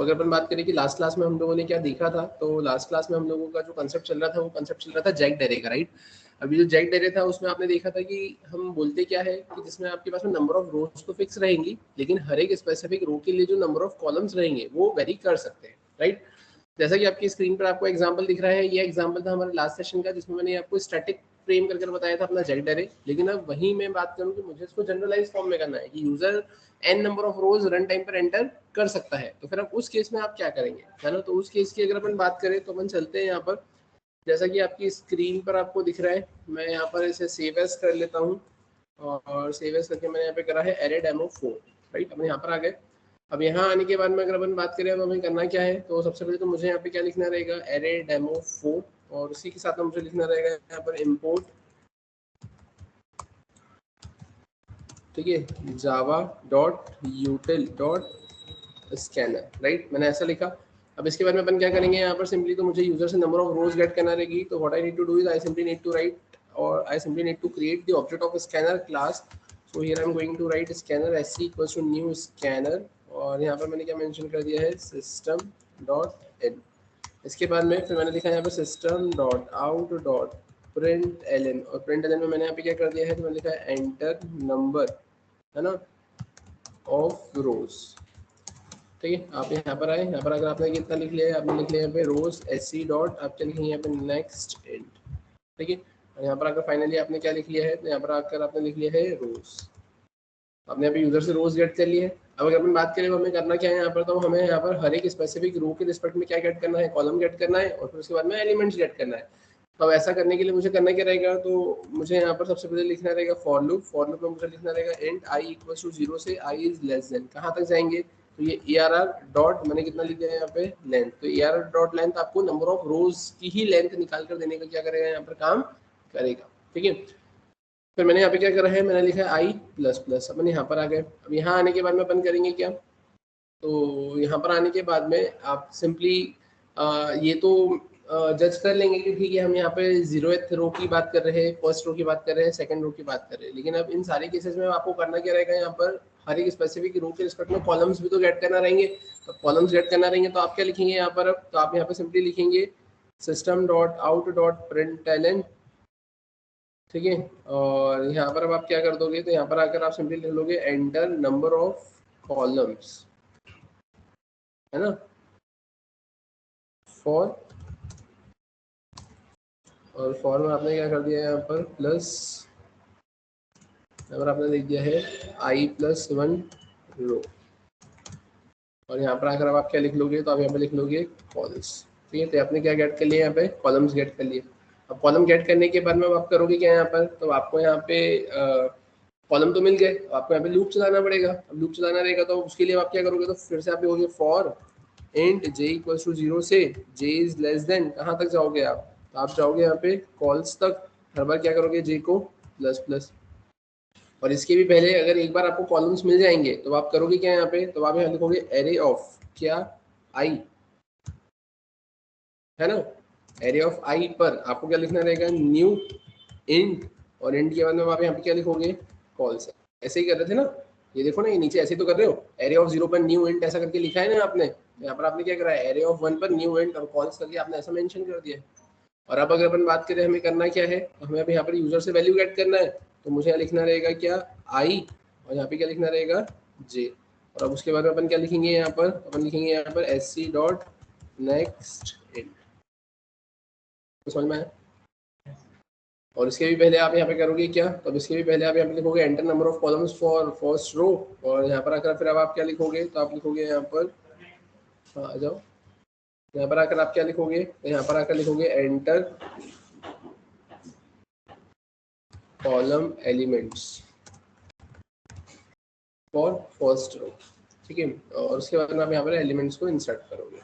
अगर अपन बात करें कि लास्ट क्लास में हम लोगों ने क्या देखा था, तो लास्ट क्लास में हम लोगों का जो कंसेप्ट चल रहा था वो कंसेप्ट चल रहा था जैक डेरे का, राइट। अभी जो जैक डेरे था उसमें आपने देखा था कि हम बोलते क्या है कि जिसमें आपके पास में नंबर ऑफ रोज तो फिक्स रहेंगी, लेकिन हर एक स्पेसिफिक रो के लिए जो नंबर ऑफ कॉलम्स रहेंगे वो वेरी कर सकते हैं, राइट। जैसा कि आपकी स्क्रीन पर आपको एग्जांपल दिख रहा है, ये एग्जांपल था हमारे लास्ट सेशन का जिसमें मैंने आपको स्टैटिक फ्रेम करके बताया था अपना जैक डेरे। लेकिन अब वहीं मैं बात करूं कि मुझे इसको जनरलाइज फॉर्म में करना है कि user n number of rose run time पर एंटर कर सकता है, तो फिर अब उस केस में आप क्या करेंगे, है ना। तो उस केस की अगर अपन बात करें तो अपन चलते हैं यहाँ पर, जैसा कि आपकी स्क्रीन पर आपको दिख रहा है, मैं यहाँ पर इसे सेव एज कर लेता हूँ और सेव एज करके मैंने यहाँ पे करा है एरे डेमो 4, राइट। अब यहाँ पर आ गए। अब यहाँ आने के बाद में अगर अपन बात करें अब हमें करना क्या है, तो सबसे पहले तो मुझे यहाँ पे क्या लिखना रहेगा, एरे डेमो 4, और उसी के साथ में मुझे लिखना रहेगा यहाँ पर इम्पोर्ट, ठीक है, Java dot यूटिल dot scanner, right. मैंने ऐसा लिखा। अब इसके बाद में अपन क्या करेंगे यहाँ पर, सिंपली तो मुझे यूजर से नंबर ऑफ रोज गेट करना रहेगी, तो what I need to do is I simply need to write और I simply need to create the object of scanner class. So here I am going to write scanner S C equals to new scanner, और यहाँ पर मैंने क्या mention कर दिया है, system dot in. इसके बाद में फिर मैंने लिखा है यहाँ पर system dot out dot print L N, और प्रिंट एल एन में मैंने यहाँ पे क्या कर दिया है, तो मैंने लिखा है एंटर नंबर, है ना, ऑफ रोज, ठीक है। आप यहाँ पर आए, यहाँ पर अगर आपने कितना लिख लिया है, आपने लिख लिया यहाँ पे रोज एस सी डॉट, आप क्या लिखेंगे यहाँ पे नेक्स्ट एंड, ठीक है। और यहाँ पर अगर फाइनली आपने क्या लिख लिया है, तो यहाँ पर आकर आपने लिख लिया है रोज। आपने यहाँ पे यूजर से रोज गेट कर लिया है। अब अगर अपन बात करें तो हमें करना क्या है यहाँ पर, तो हमें यहाँ पर हर एक स्पेसिफिक रो के रिस्पेक्ट में क्या गेट करना है, कॉलम गेट करना है, और फिर उसके बाद में एलिमेंट्स गेट करना है। तो अब ऐसा करने के लिए मुझे करना क्या रहेगा, तो मुझे यहाँ पर सबसे पहले लिखना रहेगा फॉर लूप। फॉर लूप में मुझे लिखना रहेगा इंट आई इक्वल्स टू 0 से आई इज लेस देन, कहाँ तक जाएंगे, तो ये ए आर आर डॉट मैंने कितना लिख दिया है यहाँ पे लेंथ, तो A R R dot length आपको नंबर ऑफ रोज की ही लेंथ निकाल कर देने का क्या करेगा, यहाँ पर काम करेगा, ठीक है। फिर मैंने यहाँ पे क्या करा है, मैंने लिखा है आई प्लस प्लस। अपन यहाँ पर आ गए। अब यहाँ आने के बाद में अपन करेंगे क्या, तो यहाँ पर आने के बाद में आप सिंपली ये तो जज कर लेंगे कि ठीक है हम यहाँ पे 0th रो की बात कर रहे हैं, फर्स्ट रो की बात कर रहे हैं, सेकंड रो की बात कर रहे हैं, लेकिन अब इन सारे केसेस में आपको करना क्या रहेगा, यहाँ पर हर एक स्पेसिफिक रो के रिस्पेक्ट में कॉलम्स भी तो गेट करना रहेंगे। तो कॉलम्स गेट करना रहेंगे तो आप क्या लिखेंगे यहाँ पर, अब तो आप यहाँ पे सिंपली लिखेंगे system dot out dot print LN, ठीक है। और यहाँ पर अब आप क्या कर दोगे, तो यहाँ पर आकर आप सिंपली लिख लोगे एंटर नंबर ऑफ कॉलम्स, है ना, फॉर, और फॉर में आपने क्या कर दिया यहाँ पर प्लस, यहाँ पर आपने लिख दिया है आई प्लस 1 रो, और यहाँ पर आकर अब आप क्या लिख लोगे, तो आप यहाँ पे लिख लोगे कॉलम्स, ठीक है। तो आपने क्या गेट कर लिया, यहाँ पे कॉलम्स गेट कर लिए। अब कॉलम गेट करने के बाद में आप करोगे क्या यहाँ पर, तो आपको यहाँ पे कॉलम तो मिल गए, आपको यहाँ पे लूप चलाना पड़ेगा। अब लूप चलाना रहेगा तो उसके लिए आप क्या करोगे, तो फिर से आप लिखोगे for int j equals to 0 से j इज लेस देन, कहाँ तक जाओगे आप, तो आप जाओगे यहाँ पे कॉल्स तक, हर बार क्या करोगे j को प्लस प्लस। और इसके भी पहले अगर एक बार आपको कॉलम्स मिल जाएंगे तो आप करोगे क्या यहाँ पे, तो आप यहाँ लिखोगे एरे ऑफ क्या आई, है ना, एरे ऑफ आई पर आपको क्या लिखना रहेगा न्यू इंट, और इंट के बाद में आप यहाँ पे क्या लिखोगे कॉल्स। ऐसे ही कर रहे थे ना, ये देखो ना, ये नीचे ऐसे तो कर रहे हो, एरे ऑफ 0 पर न्यू इंट ऐसा करके लिखा है ना आपने, यहाँ पर आपने क्या करा है एरे ऑफ 1 पर न्यू इंट और कॉल्स करके आपने ऐसा मेंशन कर दिया है। और अब अगर अपन बात करें हमें करना क्या है, तो हमें अब यहाँ पर यूजर से वैल्यू गेट करना है, तो मुझे यहाँ लिखना रहेगा क्या आई, और यहाँ पे क्या लिखना रहेगा जे, और अब उसके बाद में अपन क्या लिखेंगे यहाँ पर, अपन लिखेंगे यहाँ पर S C dot next int, समझ में आया। और इसके भी पहले आप यहाँ पे करोगे क्या, तो अब इसके भी पहले आप यहाँ पे लिखोगे enter number of columns for first row, और यहाँ पर आकर फिर अब आप क्या लिखोगे, तो आप लिखोगे यहाँ पर, हाँ आ जाओ, यहाँ पर आकर आप क्या लिखोगे, तो यहाँ पर आकर लिखोगे enter column elements for first row, ठीक है। और उसके बाद में आप यहाँ पर एलिमेंट्स को इंसर्ट करोगे।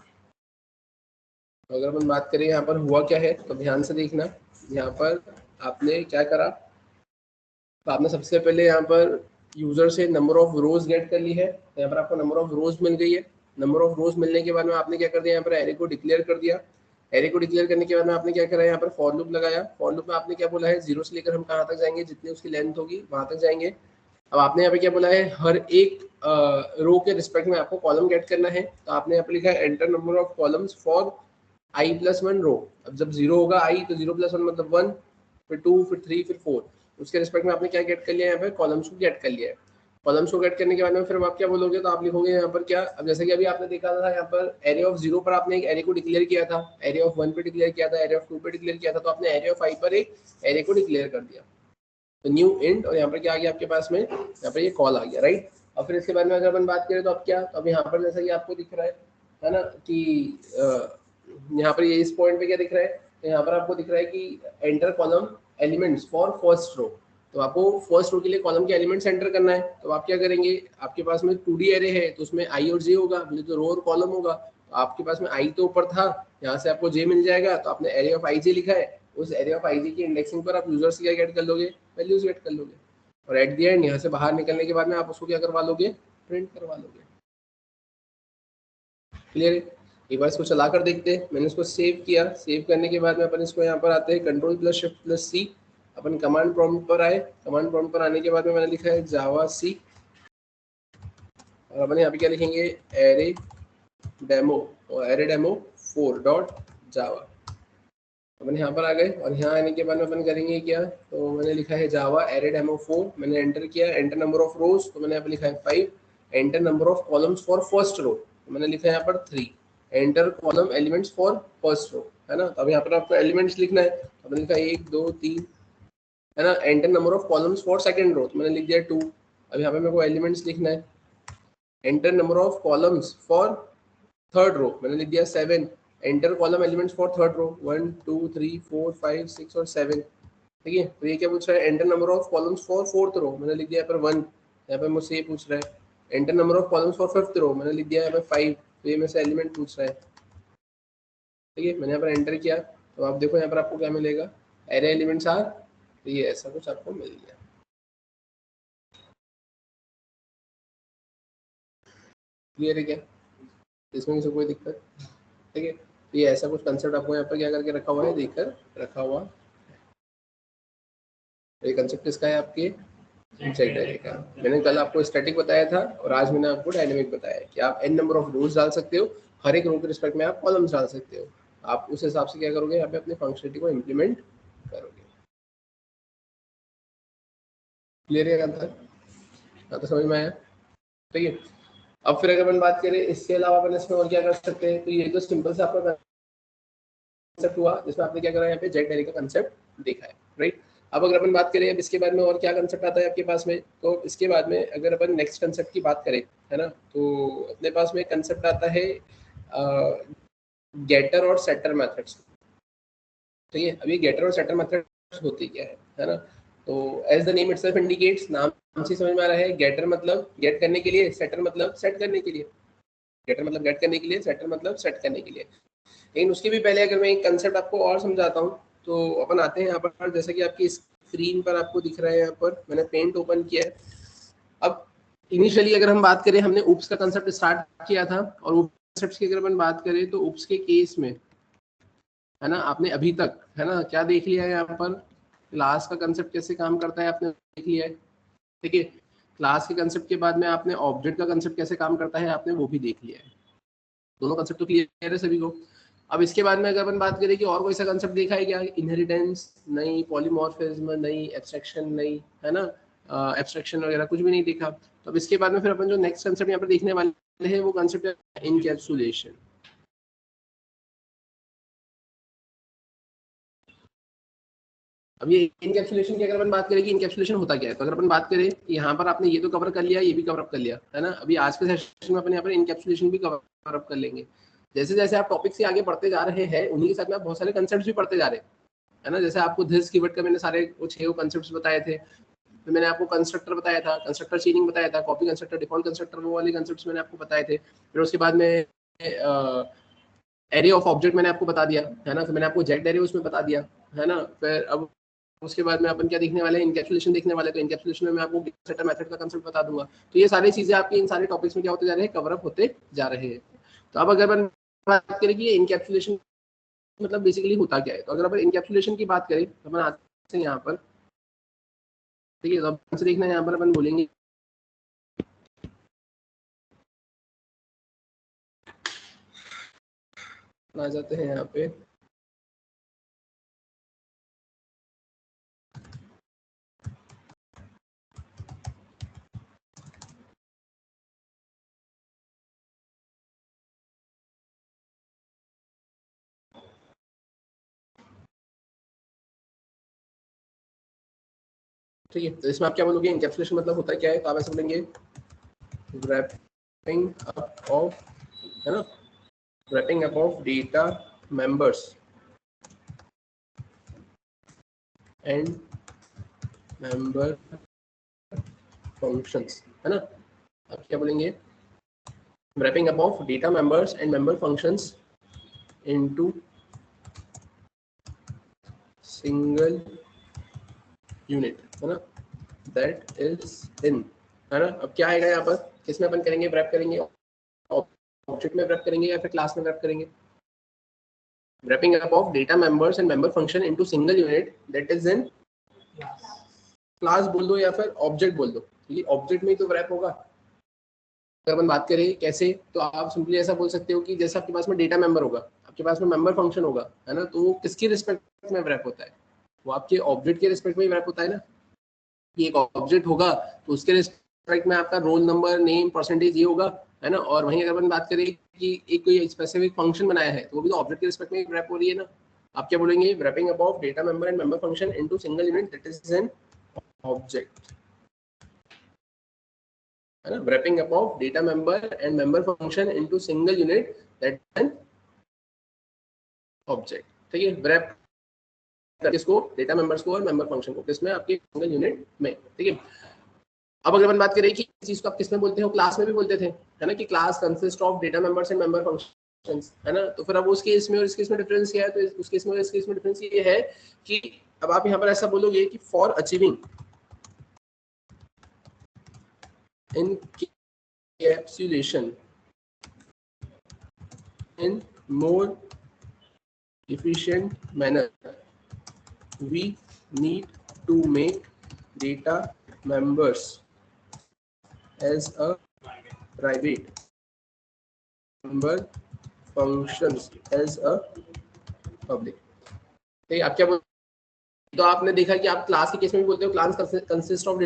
अगर अपन बात करें यहाँ पर हुआ क्या है, तो ध्यान से देखना, यहाँ पर आपने क्या करा, तो आपने सबसे पहले यहाँ पर यूजर से नंबर ऑफ रोज गेट कर ली है, तो यहाँ पर आपको नंबर ऑफ रोज मिल गई है। नंबर ऑफ रोज मिलने के बाद में आपने क्या कर दिया, यहाँ पर एरे को डिक्लेयर कर दिया। एरे को डिक्लेयर करने के बाद में आपने क्या करा, यहाँ पर फॉर लूप लगाया। फॉर लूप में आपने क्या बोला है, 0 से लेकर हम कहाँ तक जाएंगे, जितनी उसकी लेंथ होगी वहां तक जाएंगे। अब आपने यहाँ पे क्या बोला है, हर एक रो के रिस्पेक्ट में आपको कॉलम गेट करना है, तो आपने यहाँ पे लिखा है enter number of columns for i+1 रो। अब जब 0 होगा i तो 0+1 मतलब 1, फिर 2, फिर 3, फिर 4, उसके रिस्पेक्ट में आपने क्या गेट कर लिया है, यहाँ पे कॉलम्स को गेट कर लिया है। कॉलम्स को गेट करने के बाद में फिर आप क्या बोलोगे, तो आप लिखोगे यहाँ पर क्या, अब जैसे कि अभी आपने देखा था यहाँ पर एरे ऑफ 0 पर आपने एक एरे को डिक्लेयर किया था, एरे ऑफ 1 पे डिक्लेयर किया था, एरे ऑफ 2 पे डिक्लेयर किया था, तो आपने एरे ऑफ i पर एक एरे को डिक्लेयर कर दिया, तो न्यू इंट, और यहाँ पर क्या आ गया आपके पास में, यहाँ पर ये कॉल आ गया, राइट। और फिर इसके बाद में अगर अपन बात करें तो अब क्या, तो अब यहाँ पर जैसा कि आपको दिख रहा है ना, कि यहाँ पर ये इस पॉइंट पे क्या दिख रहा है, तो यहाँ पर आपको दिख रहा है कि enter column elements for first row, तो आपको फर्स्ट रो के लिए कॉलम के एलिमेंट्स एंटर करना है। तो आप क्या करेंगे, आपके पास में 2D एरे है तो उसमें i और j होगा, मतलब तो रो और कॉलम होगा, तो आपके पास में i तो ऊपर था, यहाँ से आपको j मिल जाएगा, तो आपने एरे ऑफ ij लिखा है, उस एरे ऑफ ij की इंडेक्सिंग पर आप यूजर से क्या गेट कर लोगे, वैल्यूज गेट कर लोगे, और एट द एंड यहाँ से बाहर निकलने के बाद में आप उसको क्या करवा लोगे, प्रिंट करवा लोगे। क्लियर है। एक बार इसको चला कर देखते हैं। मैंने इसको सेव किया, सेव करने के बाद में अपन इसको यहाँ पर आते हैं Ctrl+Shift+C, अपन कमांड प्रॉम्प्ट पर आए, कमांड प्रॉम्प्ट पर आने के बाद में मैंने लिखा है जावा सी, और अपन यहाँ पे क्या लिखेंगे, एरे डेमो, और एरे डेमो 4 डॉट जावा। अपन यहाँ पर आ गए, और यहाँ आने के बाद में अपन करेंगे क्या, तो मैंने लिखा है जावा एरे डेमो 4, मैंने एंटर किया, एंटर नंबर ऑफ रोज, तो मैंने यहाँ पे लिखा है 5, enter number of columns for first row, तो मैंने लिखा है यहाँ पर 3, enter column elements for first row, है ना। तो अब यहाँ पर आपको एलिमेंट्स लिखना है, तो मैंने लिखा है 1 2 3, है ना। Enter number of columns for second row, तो मैंने लिख दिया 2। अब यहाँ पे मेरे को एलिमेंट्स लिखना है, enter number of columns for third row, मैंने लिख दिया 7, enter column elements for third row 1 2 3 4 5 6 और 7, ठीक है। तो ये क्या पूछ रहा है, enter number of columns for fourth row, मैंने लिख दिया यहाँ पर 1, यहाँ पे मुझसे ये पूछ रहा है enter number of columns for fifth row, मैंने लिख दिया यहाँ पे 5, तो ये मेरे से एलिमेंट पूछ रहा है, ठीक है। मैंने यहाँ पर एंटर किया, तो आप देखो यहाँ पर आपको क्या मिलेगा, एरे एलिमेंट्स आर, तो ये ऐसा कुछ आपको मिल गया। क्लियर है क्या, इसमें से कोई दिक्कत, ठीक है। तो ये ऐसा कुछ कंसेप्ट आपको यहाँ पर क्या करके रखा हुआ है, देखकर रखा हुआ। ये कंसेप्ट किसका है, आपके जेड एरे का। मैंने कल आपको स्टैटिक बताया था, और आज मैंने आपको डायनेमिक बताया कि आप n नंबर ऑफ रोज डाल सकते हो, हर एक रो के रिस्पेक्ट में आप कॉलम्स डाल सकते हो, आप उस हिसाब से क्या करोगे, यहाँ पे अपने फंक्शनलिटी को इम्प्लीमेंट करोगे। क्लियर है तो समझ में आया, ठीक है। अब फिर अगर अपन बात करें इसके अलावा अपन इसमें और क्या कर सकते हैं, तो ये तो सिंपल से आपका कंसेप्ट हुआ जिसमें आपने क्या करा, यहाँ पे जेड एरे का कंसेप्ट देखा है, राइट। अब अगर अपन बात करें अब इसके बाद में और क्या कंसेप्ट आता है आपके पास में, तो इसके बाद में अगर अपन नेक्स्ट कंसेप्ट की बात करें, है ना, तो अपने पास में कंसेप्ट आता है गेटर और सेटर मेथड्स, ठीक है। अभी गेटर और सेटर मेथड्स होती क्या है ना, तो as the name itself indicates, नाम से समझ में आ रहा है, गेटर मतलब गेट करने के लिए, सेटर मतलब सेट करने के लिए, गेटर मतलब गेट करने के लिए, सेटर मतलब सेट करने के लिए। लेकिन उसके भी पहले अगर मैं एक कंसेप्ट आपको और समझाता हूँ, तो अपन आते हैं यहाँ पर, जैसा कि आपकी स्क्रीन पर आपको दिख रहा है, यहाँ पर मैंने पेंट ओपन किया है। अब इनिशियली अगर हम बात करें, हमने उप्स का कंसेप्ट स्टार्ट किया था, और कंसेप्ट की अगर अपन बात करें तो उप्स के केस में, है ना, आपने अभी तक, है ना, क्या देख लिया है, यहाँ पर क्लास का कंसेप्ट कैसे काम करता है आपने देख लिया है, ठीक है। क्लास के कंसेप्ट के बाद में आपने ऑब्जेक्ट का कंसेप्ट कैसे काम करता है आपने वो भी देख लिया है, दोनों कंसेप्ट तो क्लियर है सभी को। अब इसके बाद में अगर अपन बात करें कि और कोई सा कंसेप्ट देखा है क्या, इनहेरिटेंस नहीं, पॉलीमॉर्फिज्म नहीं, एब्स्ट्रैक्शन नहीं, है ना, एब्स्ट्रैक्शन वगैरह कुछ भी नहीं देखा। तो अब इसके बाद में फिर अपन जो नेक्स्ट कंसेप्ट यहाँ पर देखने वाले हैं वो कंसेप्ट है इनकैप्सुलेशन। अब ये इनकैप्सुलेशन की अगर अपन बात करें कि इनकैप्सुलेशन होता क्या है, तो अगर अपन बात करें यहाँ पर आपने ये तो कवर कर लिया, ये भी कवर अप कर लिया, है ना। अभी आज के सेशन में अपन यहाँ पर इनकैप्सुलेशन भी कवर अप कर लेंगे। जैसे जैसे आप टॉपिक से आगे बढ़ते जा रहे हैं, उन्हीं के साथ में आप बहुत सारे कंसेप्ट भी पढ़ते जा रहे हैं, है ना। जैसे आपको दिस कीवर्ड का मैंने सारे 6 कंसेप्ट बताए थे, फिर मैंने आपको कंस्ट्रक्टर बताया था, कंस्ट्रक्टर चेनिंग बताया था, कॉपी कंस्ट्रक्टर, डिफॉल्ट कंस्ट्रक्टर, वो वाले कंसेप्ट्स मैंने आपको बताए थे। फिर उसके बाद में एरे ऑफ ऑब्जेक्ट मैंने आपको बता दिया, है ना। फिर मैंने आपको जेड एरे उसमें बता दिया, है ना। फिर अब उसके बाद में अपन क्या देखने वाले हैं, इनकैप्सुलेशन देखने वाले हैं। तो इनकैप्सुलेशन में मैं आपको सेटर मेथड का कंसेप्ट बता दूंगा। तो ये सारी चीजें आपकी इन सारे टॉपिक्स में क्या होते जा रहे हैं, कवर अप होते जा रहे हैं। तो अब अगर अपन बात करें कि ये इनकैप्सुलेशन मतलब बेसिकली होता क्या है, तो अगर अपन इनकैप्सुलेशन की बात करें तो अपन आते हैं यहाँ पर, ठीक है। तो अब से देखना है, यहाँ पर अपन बोलेंगे आ जाते हैं यहाँ पे। ठीक है, तो इसमें आप क्या बोलोगे, इनकैप्सुलेशन मतलब होता है क्या है, तो आप ऐसे बोलेंगे wrapping up of, है ना, wrapping up of data members and member functions, है ना। आप क्या बोलेंगे, wrapping up of data members and member functions into single unit, है ना, that is in, है ना। अब क्या आएगा यहाँ पर, किसमें अपन करेंगे, wrap करेंगे, ऑब्जेक्ट में wrap करेंगे या फिर क्लास में wrap करेंगे। wrapping up of data members and member function into single unit that is in class बोल दो या फिर ऑब्जेक्ट बोल दो, क्योंकि ऑब्जेक्ट में ही तो wrap होगा। अगर अपन बात करें कैसे, तो आप सिंपली ऐसा बोल सकते हो कि जैसे आपके पास में डेटा मेंबर होगा, आपके पास में मेंबर फंक्शन होगा, है ना, तो वो किसकी रिस्पेक्ट में wrap होता है, वो आपके ऑब्जेक्ट के रिस्पेक्ट में ही wrap होता है ना। कि एक ऑब्जेक्ट होगा तो उसके रिस्पेक्ट में आपका रोल नंबर, नेम, परसेंटेज ये होगा, है ना। और वहीं अगर अपन बात करें कि एक कोई स्पेसिफिक फंक्शन बनाया है, तो वो भी तो ऑब्जेक्ट के रिस्पेक्ट में रैप हो रही है ना। आप क्या बोलेंगे, wrapping about data member and member function into single unit that is an object, है ना। Wrapping about data member and member function into single unit that is an object. ठीक है, रैप किसको, डेटा मेंबर्स को और member function को, किसमें, आपके सिंगल यूनिट में। ठीक है, अब अगर अपन बात करें कि इस चीज को आप किसमें बोलते हो, क्लास में भी बोलते थे, है ना, कि class consist of data members and member functions, है ना। तो फिर अब उस केस में और इस केस में डिफरेंस क्या है, तो उस केस में और इस केस में डिफरेंस ये है कि अब आप यहाँ पर ऐसा बोलोगे कि for achieving encapsulation in more efficient manner, we need to make data members as a private, member functions as a public। ठीक है, आप क्या बोल, तो आपने देखा कि आप क्लास के केस में भी बोलते हो class consist of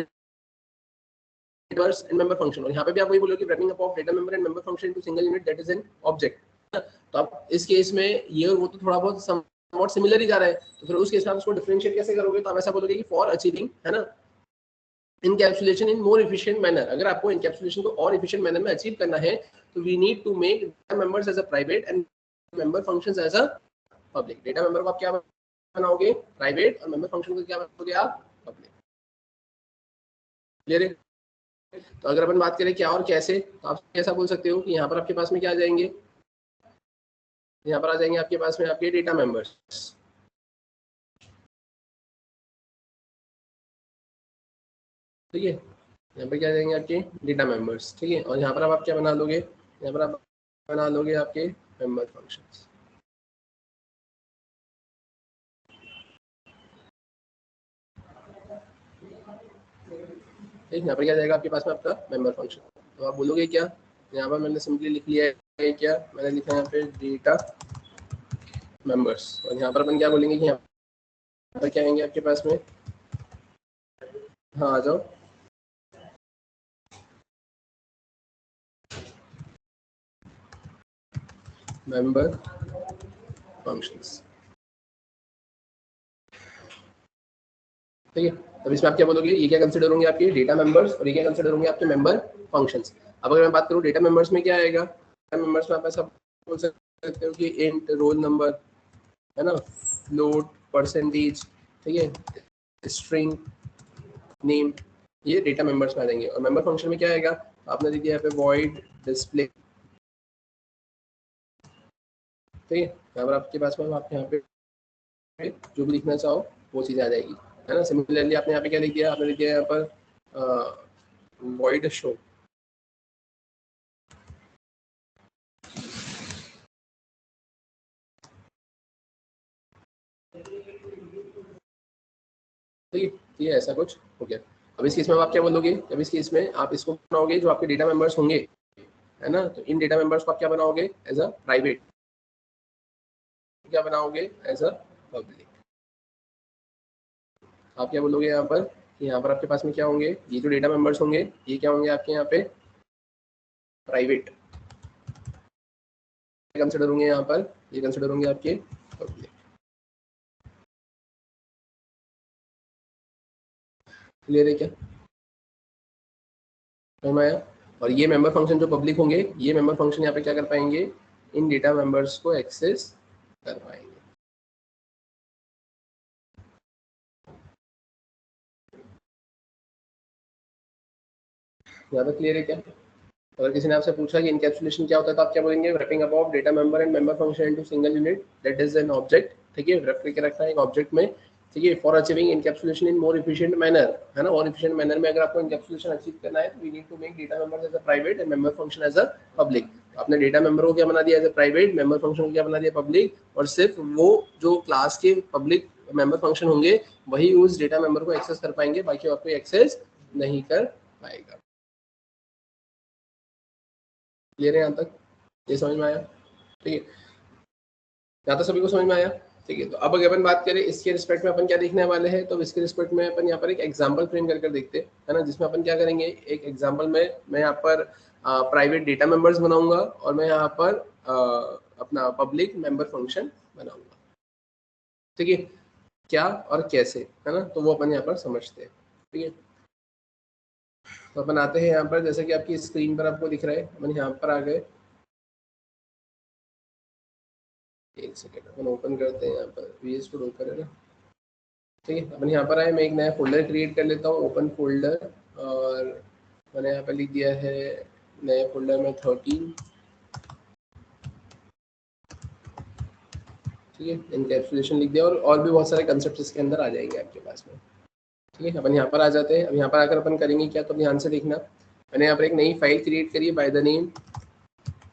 and member function, और यहाँ पे भी आप वही बोलोगे wrapping up of data member and member function into single unit that is an object. तो आप इस केस में ये और वो तो थोड़ा बहुत समवॉट सिमिलर ही जा रहा है, तो फिर उस केस में आप उसको डिफरेंशिएट कैसे करोगे, तो आप ऐसा बोलोगे कि फॉर अचीविंग, है ना, इनकैप्सुलेशन इन मोर एफिशिएंट मैनर, अगर आपको इनकैप्सुलेशन को और एफिशिएंट मैनर में अचीव करना है, तो we need to make data members as a private and member functions as a public. Data member को आप क्या बनाओगे, प्राइवेट, और मेंबर फंक्शन को क्या बनाओगे आप, पब्लिक। क्लियर है। तो अगर अपन बात करें क्या और कैसे, तो आप कैसा बोल सकते हो कि यहाँ पर आपके पास में क्या आ जाएंगे, यहाँ पर आ जाएंगे आपके पास में आपके डेटा मेंबर्स, ठीक है, यहाँ पर क्या आ जाएंगे आपके डेटा मेंबर्स। ठीक है, और यहाँ पर आप क्या बना लोगे, यहाँ पर आप बना लोगे आपके मेंबर फंक्शंस। ठीक, यहाँ पर क्या जाएगा आपके पास में आपका मेंबर फंक्शन। तो आप बोलोगे क्या, यहाँ पर मैंने सिंपली लिख लिया है, क्या मैंने लिखा है यहाँ पे डेटा मेंबर्स, और यहाँ पर अपन क्या बोलेंगे कि यहाँ पर क्या आएंगे आपके पास में, हाँ आ जाओ, मेंबर फंक्शंस। ठीक है, अब इसमें आप क्या बोलोगे, ये क्या कंसिडर होंगे आपके डेटा मेंबर्स, और ये क्या कंसिडर होंगे आपके मेंबर फंक्शंस। अब अगर मैं बात करूँ डेटा मेंबर्स में क्या आएगा, डेटा मेंबर्स में आप ऐसा बोल सकते हो कि इंट रोल नंबर, है ना, फ्लोट, परसेंटेज, ठीक है, स्ट्रिंग, नेम, ये डेटा मेंबर्स में आ जाएंगे। और मेंबर फंक्शन में क्या आएगा, आपने लिख दिया यहाँ पे वॉइड डिस्प्ले। ठीक है, यहाँ पर आपके पास में आप यहाँ पे जो भी लिखना चाहो वो चीज़ आ जाएगी, है ना। सिमिलरली आपने यहाँ पे क्या लिख दिया, आपने लिख दिया यहाँ पर वॉइड शो। ठीक है, ये ऐसा कुछ हो गया। अब इस केस में आप क्या बोलोगे, अब इस केस में आप इसको बनाओगे जो आपके डेटा मेंबर्स होंगे, है ना, तो इन डेटा मेंबर्स को आप क्या बनाओगे, एज अ प्राइवेट, क्या बनाओगे एज अ पब्लिक। आप क्या बोलोगे यहाँ पर कि यहाँ पर आपके पास में क्या होंगे, ये जो डेटा मेंबर्स होंगे ये क्या होंगे आपके यहाँ पे प्राइवेट कंसिडर होंगे, यहाँ पर ये कंसिडर होंगे आपके पब्लिक। क्लियर है क्या, समझ में आया। और ये मेंबर फंक्शन जो पब्लिक होंगे, ये मेंबर फंक्शन यहाँ पे क्या कर पाएंगे, इन डेटा मेंबर्स को एक्सेस कर पाएंगे। यहाँ पे क्लियर है क्या। अगर किसी ने आपसे पूछा कि इनकैप्सुलेशन क्या होता है तो आप क्या बोलेंगे, wrapping up of data member and member function into single unit that is an object. ठीक है, रैप करके रखना है एक ऑब्जेक्ट में। ठीक है, for achieving encapsulation in more efficient manner, है ना, और एफिशिएंट मैनर में अगर आपको इनकैप्सुलेशन अचीव करना है तो we need to make data members as a private and member function as a public. आपने डेटा मेंबर को क्या बना दिया as a private, member function को क्या बना दिया पब्लिक, और सिर्फ वो जो क्लास के पब्लिक मेंबर फंक्शन होंगे वही उस डेटा मेंबर को एक्सेस कर पाएंगे, बाकी और कोई एक्सेस नहीं कर पाएगा। क्लियर है यहाँ तक, ये समझ में आया। ठीक है, यहाँ तो सभी को समझ में आया। ठीक है, तो अब अगर अपन बात करें इसके रिस्पेक्ट में अपन क्या देखने वाले हैं, तो इसके रिस्पेक्ट में अपन यहाँ पर एक एग्जांपल फ्रेम कर देखते हैं, है ना, जिसमें अपन क्या करेंगे, एक एग्जांपल में मैं यहाँ पर प्राइवेट डेटा मेंबर्स बनाऊंगा और मैं यहाँ पर अपना पब्लिक मेंबर फंक्शन बनाऊंगा। ठीक है, क्या और कैसे, है ना, तो वो अपन यहाँ पर समझते हैं। ठीक है, तो अपन आते हैं यहाँ पर, जैसे कि आपकी स्क्रीन पर आपको दिख रहा है, अपन यहाँ पर आ गए। एक सेकेंड अपन ओपन करते हैं, यहाँ पर VS कोड ओपन है ना। ठीक है, अपन यहाँ पर आए, मैं एक नया फोल्डर क्रिएट कर लेता हूँ, ओपन फोल्डर, और मैंने यहाँ पर लिख दिया है नए फोल्डर में 13। ठीक है, इनकैप्सुलेशन लिख दिया, और भी बहुत सारे कंसेप्ट इसके अंदर आ जाएंगे आपके पास में। ठीक है, अपन यहाँ पर आ जाते हैं। अब यहाँ पर आकर अपन करेंगे क्या, तो ध्यान से देखना, मैंने यहाँ पर एक नई फाइल क्रिएट करी है by the name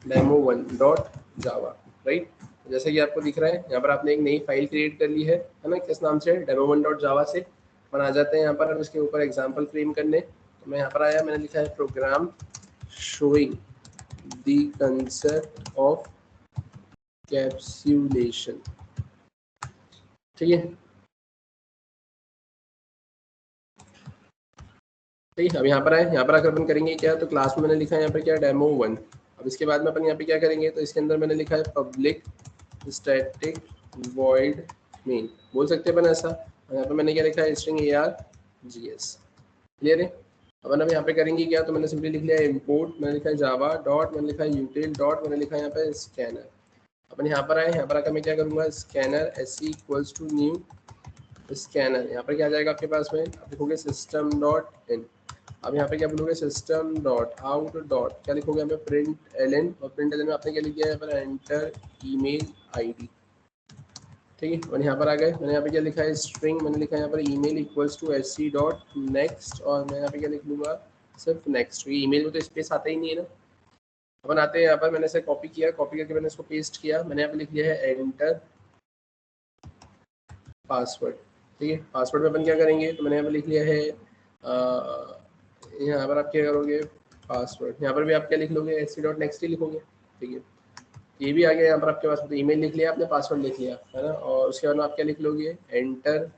demo1.java, right. जैसे कि आपको दिख रहा है यहाँ पर आपने एक नई फाइल क्रिएट कर ली है ना, किस नाम से, demo1.java से। अपन आ जाते हैं यहाँ पर, और इसके ऊपर एग्जांपल फ्रेम करने, तो मैं यहाँ पर आया, मैंने लिखा है program showing the concept of capsulation. ठीक है, ठीक है, अब यहाँ पर आए, यहाँ पर आकर अपन करेंगे क्या, तो क्लास में मैंने लिखा है यहाँ पर क्या, demo1। अब इसके बाद में अपन यहाँ पे क्या करेंगे, तो इसके अंदर मैंने लिखा है पब्लिक स्टैटिक वॉइड मेन, बोल सकते हैं अपन ऐसा। यहाँ पे मैंने क्या लिखा है, स्ट्रिंग args। क्लियर है। अपन अब यहाँ पे करेंगे क्या, तो मैंने सिंपली लिख लिया है इम्पोर्ट, मैंने लिखा है जावा डॉट, मैंने लिखा है यूटिल डॉट, मैंने लिखा है यहाँ पे स्कैनर। अपन यहाँ पर आए, यहाँ पर आकर मैं क्या करूँगा, scanner SC equals to new scanner. यहाँ पर क्या आ जाएगा आपके पास में, आप लिखोगे सिस्टम डॉट इन। अब यहाँ पे क्या बोलोगे, सिस्टम डॉट आउट डॉट क्या लिखोगे, हमें प्रिंट एलन, और प्रिंट एलन में आपने क्या लिख दिया है, यहाँ पर एंटर ईमेल ID। ठीक है, और यहाँ पर आ गए, मैंने यहाँ पे क्या लिखा है, स्ट्रिंग, मैंने लिखा है यहाँ पर email equals to SC dot next, और मैं यहाँ पे क्या लिख लूँगा, सिर्फ नेक्स्ट। ये ईमेल में तो स्पेस आता ही नहीं है ना। अपन आते हैं यहाँ पर, मैंने इसे कॉपी किया, कॉपी करके मैंने इसको पेस्ट किया, मैंने यहाँ पे लिख लिया है एंटर पासवर्ड। ठीक है, पासवर्ड में अपन क्या करेंगे, तो मैंने यहाँ पे लिख लिया है यहाँ पर आप क्या करोगे, पासवर्ड, यहाँ पर भी आप क्या लिख लोगे, SC डॉट नेक्स्ट ही लिखोगे। ठीक है, ये भी आ गया यहाँ पर आपके पास, तो ईमेल लिख लिया आपने, पासवर्ड लिख लिया, है ना, और उसके बाद में आप क्या लिख लोगे, एंटर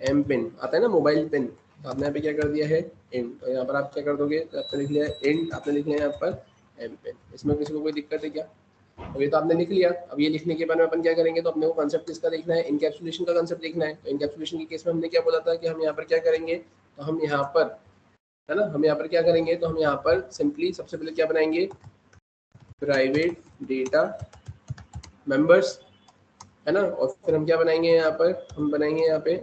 एम पिन आता है ना, मोबाइल पिन, तो आपने यहाँ पे क्या कर दिया है, इंट, तो यहाँ पर आप क्या कर दोगे, तो आपने लिख लिया है इंट, आपने लिख लिया यहाँ पर एम पिन। इसमें किसी को कोई दिक्कत है क्या, अब ये तो आपने लिख लिया। अब ये लिखने के बाद में अपन क्या करेंगे, तो अपने को कंसेप्ट किसका देखना है, इनकैप्सुलेशन का कंसेप्ट देखना है। तो इनकैप्सुलेशन के केस में हमने क्या बोला था कि हम यहाँ पर क्या करेंगे, तो हम यहाँ पर, है ना, हम यहाँ पर क्या करेंगे, तो हम यहाँ पर सिंपली सबसे पहले क्या बनाएंगे, प्राइवेट डेटा मेंबर्स, है ना, और फिर हम क्या बनाएंगे यहाँ पर, हम बनाएंगे यहाँ पे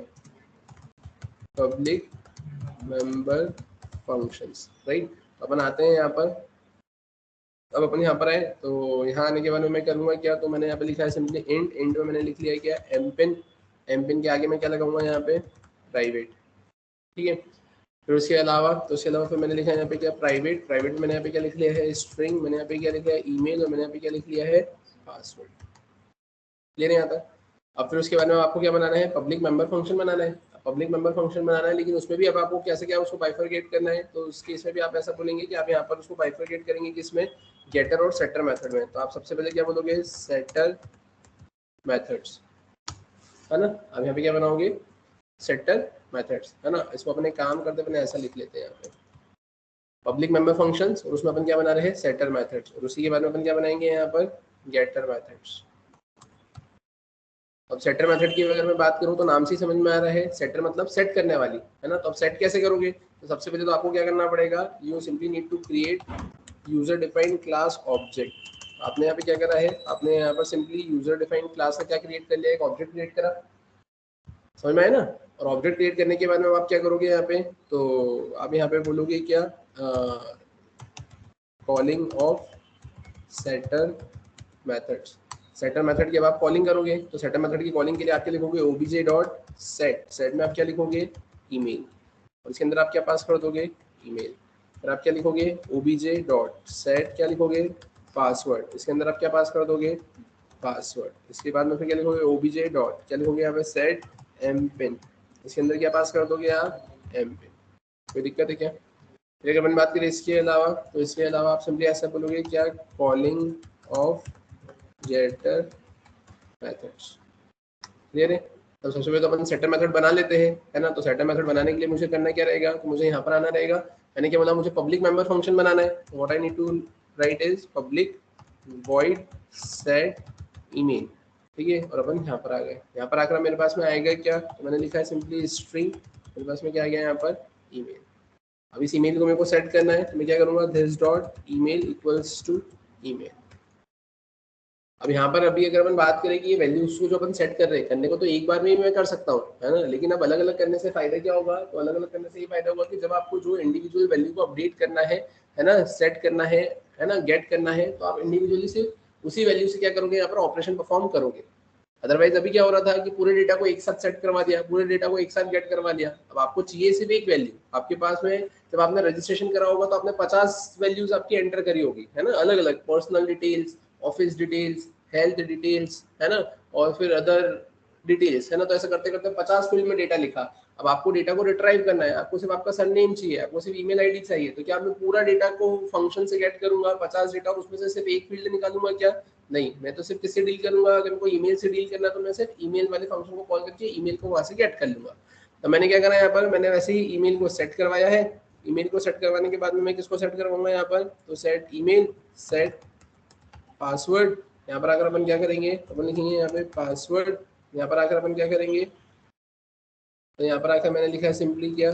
पब्लिक मेंबर फंक्शंस, राइट। अपन आते हैं यहाँ पर, अब अपन यहाँ पर आए, तो यहाँ आने के बाद में मैं करूँगा क्या, तो मैंने यहाँ पे लिखा है सिंपली इंट, इंट में मैंने लिख लिया है क्या, एम पिन, एम पिन के आगे मैं क्या लगाऊंगा यहाँ पे, प्राइवेट। ठीक है, फिर उसके अलावा, तो उसके अलावा फिर मैंने लिखा है यहाँ पे क्या, प्राइवेट, प्राइवेट में मैंने यहाँ पे क्या लिख लिया है, स्ट्रिंग, मैंने यहाँ पे क्या लिखा है, ईमेल, और मैंने यहाँ पे क्या लिख लिया है, पासवर्ड। क्लियर है यहाँ तक। अब फिर उसके बाद में आपको क्या बनाना है, पब्लिक मेंबर फंक्शन बनाना है। पब्लिक मेंबर फंक्शन बनाना है, लेकिन उसमें भी अब आपको कैसे क्या उसको बाइफरकेट करना है, तो उस केस में भी आप ऐसा बोलेंगे कि आप यहाँ पर उसको बाइफरकेट करेंगे किसमें, गेटर और सेटर मेथड में। तो आप सबसे पहले क्या बोलोगे, सेटर मेथड्स, है ना। अब यहाँ पे क्या बनाओगे, सेटर मेथड्स, है ना। इसको अपने काम करते अपने ऐसा लिख लेते हैं यहाँ पे, पब्लिक मेंबर फंक्शंस, और उसमें अपन क्या बना रहे हैं, सेटर मेथड्स, और उसी के बाद में अपन क्या बनाएंगे यहाँ पर, गेटर मेथड्स। अब सेटर मेथड की अगर मैं बात करूँ तो नाम से ही समझ में आ रहा है, सेटर मतलब सेट करने वाली, है ना। तो अब सेट कैसे करोगे, तो सबसे पहले तो आपको क्या करना पड़ेगा, you simply need to create user defined class object. आपने यहाँ पे क्या करा है, आपने यहाँ पर सिंपली यूजर डिफाइंड क्लास का क्या क्रिएट कर लिया, एक ऑब्जेक्ट क्रिएट करा, समझ में आया ना। और ऑब्जेक्ट क्रिएट करने के बाद में आप क्या करोगे यहाँ पे, तो आप यहाँ पे बोलोगे क्या, calling of setter methods. Setter method की अब आप कॉलिंग करोगे, तो सेटर मेथड की कॉलिंग के लिए आप क्या लिखोगे, obj डॉट सेट, सेट में आप क्या लिखोगे, ईमेल, और इसके अंदर आप क्या पास कर दोगे, ईमेल। फिर आप क्या लिखोगे, obj डॉट सेट, क्या लिखोगे, पासवर्ड, इसके अंदर आप क्या पास कर दोगे, पासवर्ड। इसके बाद में फिर क्या लिखोगे, obj डॉट क्या लिखोगे यहाँ पे, सेट एम पिन, इसके अंदर क्या पास कर दोगे आप, एम पिन। कोई दिक्कत है क्या। फिर अगर अपन बात करें इसके अलावा, तो इसके अलावा आप सिंपली ऐसा बोलोगे क्या, calling of getter methods. Clear है। तो सबसे पहले तो अपन सेटर मेथड बना लेते हैं, है ना। तो सेटर मेथड बनाने के लिए मुझे करना क्या रहेगा, तो मुझे यहाँ पर आना रहेगा, मैंने क्या बोला, मुझे पब्लिक मेंबर फंक्शन बनाना है। What I need to write is public void set email, ठीक है। और अपन यहाँ पर आ गए, यहाँ पर आकर मेरे पास में आएगा क्या, तो मैंने लिखा है सिंपली स्ट्रिंग, मेरे पास में क्या आ गया यहाँ पर, ईमेल। अब इस ईमेल को मेरे को सेट करना है, तो मैं क्या करूँगा, this dot email equals to email. अब यहाँ पर अभी अगर अपन बात करें कि ये वैल्यूज को जो अपन सेट कर रहे हैं, करने को तो एक बार में ही मैं कर सकता हूँ, है ना, लेकिन अब अलग अलग करने से फायदा क्या होगा, तो अलग अलग करने से ये फायदा होगा कि जब आपको जो इंडिविजुअल वैल्यू को अपडेट करना है ना, सेट करना है ना, गेट करना है, तो आप इंडिविजुअली सिर्फ उसी वैल्यू से क्या करोगे, यहाँ पर ऑपरेशन परफॉर्म करोगे। अदरवाइज अभी क्या हो रहा था कि पूरे डेटा को एक साथ सेट करवा दिया, पूरे डेटा को एक साथ गेट करवा दिया। अब आपको चाहिए सिर्फ एक वैल्यू, आपके पास में जब आपने रजिस्ट्रेशन करा होगा तो आपने 50 वैल्यूज आपकी एंटर करी होगी, है ना, अलग अलग personal details, office details, health details, है ना, और फिर अदर डिटेल्स, है ना। तो ऐसा करते करते 50 फील्ड में डेटा लिखा। अब आपको डेटा को रिट्राइव करना है, आपको सिर्फ आपका सरनेम चाहिए, आपको सिर्फ ईमेल आईडी चाहिए, तो क्या मैं पूरा डेटा को फंक्शन से गेट करूंगा 50 डेटा और उसमें से सिर्फ एक फील्ड निकालूंगा क्या, नहीं। मैं तो सिर्फ किससे डील करूंगा, अगर मेरे को ईमेल से डील करना है तो मैं सिर्फ ईमेल वाले फंक्शन को कॉल करके ईमेल को वहां से गेट कर लूंगा। तो मैंने क्या करा यहाँ पर, मैंने वैसे ही ईमेल को सेट करवाया है। ईमेल को सेट करवाने के बाद में मैं किसको सेट करवाऊंगा यहाँ पर, तो सेट ईमेल, सेट पासवर्ड। यहाँ पर आकर अपन क्या करेंगे, अपन लिखेंगे यहाँ पे पासवर्ड। यहाँ पर आकर अपन क्या करेंगे, तो यहाँ पर आकर मैंने लिखा है सिंपली क्या,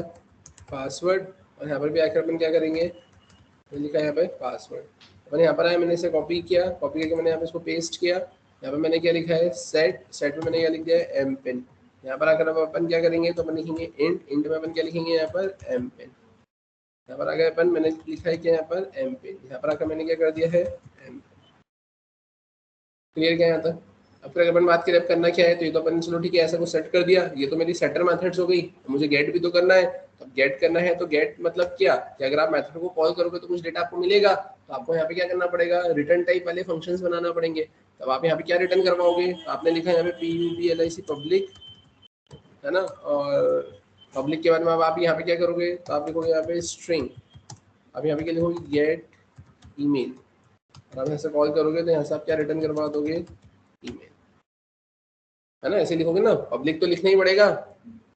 पासवर्ड, और यहाँ पर भी आकर अपन क्या करेंगे, मैंने लिखा है यहाँ पे पासवर्ड। अपन यहाँ पर आया, मैंने इसे कॉपी किया, कॉपी करके मैंने यहाँ पे इसको पेस्ट किया। यहाँ पे मैंने क्या लिखा है, सेट, सेट में मैंने क्या लिख दिया है, एम पिन। यहाँ पर आकर अब अपन क्या करेंगे, तो अपन लिखेंगे इंट, इंट में अपन क्या लिखेंगे यहाँ पर, एम पिन। यहाँ पर आकर अपन मैंने लिखा है क्या यहाँ पर, एम पिन। यहाँ पर आकर मैंने क्या कर दिया है, एम। क्लियर क्या यहाँ तक। अब फिर अपन बात करें अब करना क्या है, तो ये तो अपन चलो ठीक है ऐसा कुछ सेट कर दिया, ये तो मेरी सेटर मेथड्स हो गई। मुझे गेट भी तो करना है, अब गेट करना है तो गेट मतलब क्या कि अगर आप मेथड को कॉल करोगे तो कुछ डेटा आपको मिलेगा, तो आपको यहाँ पे क्या करना पड़ेगा, रिटर्न टाइप वाले फंक्शंस बनाना पड़ेंगे। तब आप यहाँ पे क्या रिटर्न करवाओगे, तो आपने लिखा है यहाँ पे PUBLIC पब्लिक, है ना, और पब्लिक के बाद में अब आप यहाँ पे क्या करोगे, तो आप लिखोगे यहाँ पे स्ट्रिंग। अब यहाँ पे क्या लिखोगे, गेट ईमेल, और आप यहाँ से कॉल करोगे तो यहाँ से आप क्या रिटर्न करवा दोगे, ईमेल, है ना। ऐसे लिखोगे ना, पब्लिक तो लिखना ही पड़ेगा।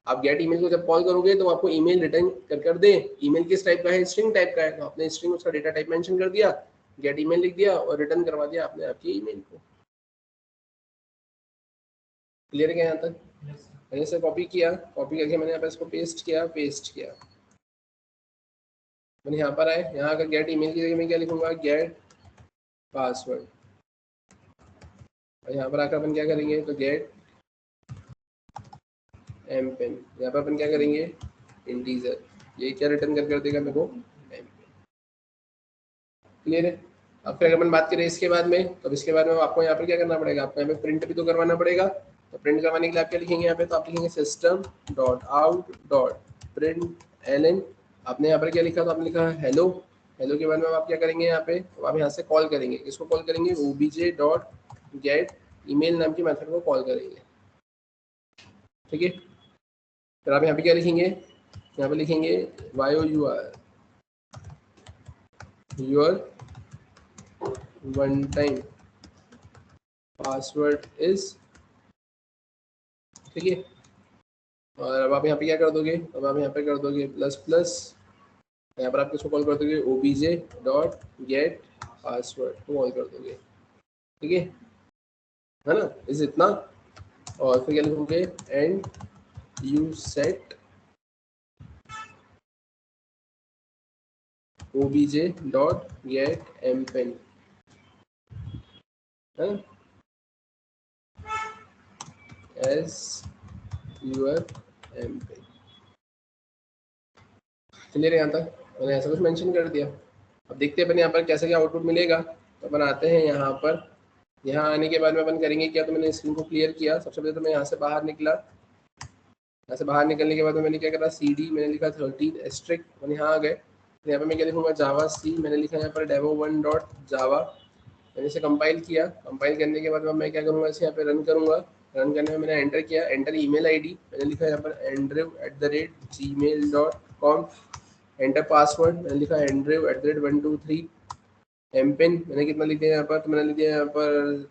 आप गेट ईमेल को जब कॉल करोगे तो आपको ईमेल रिटर्न कर दे। ईमेल किस टाइप का है, स्ट्रिंग टाइप का है, तो आपने स्ट्रिंग उसका डेटा टाइप मेंशन कर दिया, गेट ईमेल लिख दिया और रिटर्न करवा दिया आपने आपकी ईमेल को। क्लियर है क्या यहाँ तक। मैंने इसे कॉपी किया, कॉपी करके मैंने यहाँ पर इसको पेस्ट किया, पेस्ट किया। मैंने यहाँ पर आए, यहाँ अगर गेट ईमेल की जगह मैं क्या लिखूंगा, गेट पासवर्ड, और यहाँ पर आकर अपन क्या करेंगे, तो गेट एम पिन। यहाँ पर अपन क्या करेंगे, इंटीजर, ये क्या रिटर्न कर देगा मेरे को, एम पिन। क्लियर है। अब फिर अगर अपन बात करें इसके बाद में, तो इसके बाद में आपको यहाँ पर क्या करना पड़ेगा, आपको यहाँ पे प्रिंट भी तो करवाना पड़ेगा। तो प्रिंट करवाने के लिए आप क्या लिखेंगे यहाँ पे, तो आप लिखेंगे system dot out dot print L. आपने यहाँ पर क्या लिखा, तो आपने लिखा हेलो। हेलो के बाद में आप क्या करेंगे यहाँ पे, तो आप यहाँ से कॉल करेंगे, इसको कॉल करेंगे, obj डॉट गेट ईमेल नाम की मेथड को कॉल करेंगे, ठीक है। फिर आप यहाँ पे क्या लिखेंगे, यहाँ पे लिखेंगे YOUR your one time password is, ठीक है। और अब आप यहाँ पे क्या कर दोगे, अब आप यहाँ पे कर दोगे प्लस प्लस, यहाँ पर आप किसको कॉल कर दोगे, obj.get पासवर्ड को कॉल कर दोगे, ठीक है ना, इस इतना। और फिर क्या लिखोगे, and you set obj.get mpin, है ना, एज यूर mpin। क्लियर है यहाँ तक, मैंने ऐसा कुछ मेंशन कर दिया। अब देखते हैं अपन यहाँ पर कैसे क्या आउटपुट मिलेगा। तो अपन आते हैं यहाँ पर, यहाँ आने के बाद में अपन करेंगे क्या, तो मैंने स्क्रीन को क्लियर किया। सबसे पहले तो मैं यहाँ से बाहर निकला, यहाँ से बाहर निकलने के बाद में मैंने क्या करा, CD मैंने लिखा 13 एस्ट्रिक, मैंने यहाँ आ गए। तो यहाँ पे मैं क्या लिखूंगा, जावा सी, मैंने लिखा यहाँ पर demo1.java, मैंने इसे कंपाइल किया। कंपाइल करने के बाद मैं क्या करूँगा, इसे यहाँ पे रन करूँगा। रन करने में मैंने एंटर किया, एंटर ईमेल आईडी मैंने लिखा यहाँ पर andrew@gmail.com, एंटर पासवर्ड मैंने लिखा andrew@123, एमपिन मैंने कितना लिख दिया यहाँ पर, तो मैंने लिख दिया यहाँ पर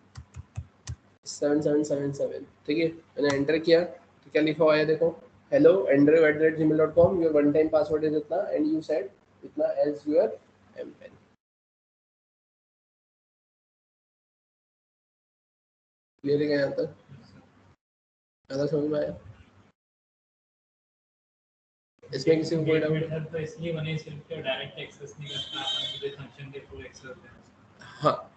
7777, ठीक है। मैंने एंटर किया तो क्या लिखा हुआ है देखो, hello andrew@gmail.com, your one time password is इतना एंड यू सेट इतना एज योर एमपिन। क्लियर है क्या यहाँ तक, ज़्यादा समझ में आया? इसमें किसी को कोई डाउट? तो इसलिए मैंने सिर्फ डायरेक्ट एक्सेस नहीं करता, अपन मुझे फंक्शन के थ्रू एक्सेस देना। हाँ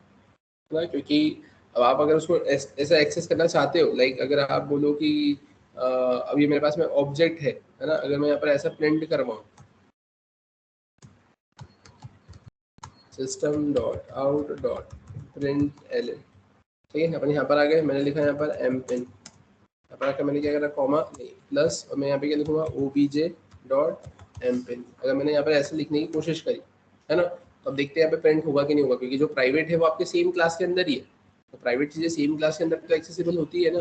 ना, क्योंकि अब आप अगर उसको ऐसा एक्सेस करना चाहते हो, लाइक अगर आप बोलो कि अब ये मेरे पास में ऑब्जेक्ट है ना, अगर मैं यहाँ पर ऐसा प्रिंट करवाऊँ system.out.println, ठीक है। अपन यहाँ पर आ गए, मैंने लिखा यहाँ पर mpin, यहाँ पर आकर मैंने क्या करा, कॉमा नहीं प्लस, और मैं यहाँ पे क्या लिखूंगा, obj.mpin। अगर मैंने यहाँ पर ऐसे लिखने की कोशिश करी, है ना, तो अब देखते हैं यहाँ पे प्रिंट होगा कि नहीं होगा, क्योंकि जो प्राइवेट है वो आपके सेम क्लास के अंदर ही है। तो प्राइवेट चीजें सेम क्लास के अंदर तो एक्सेसिबल होती है ना।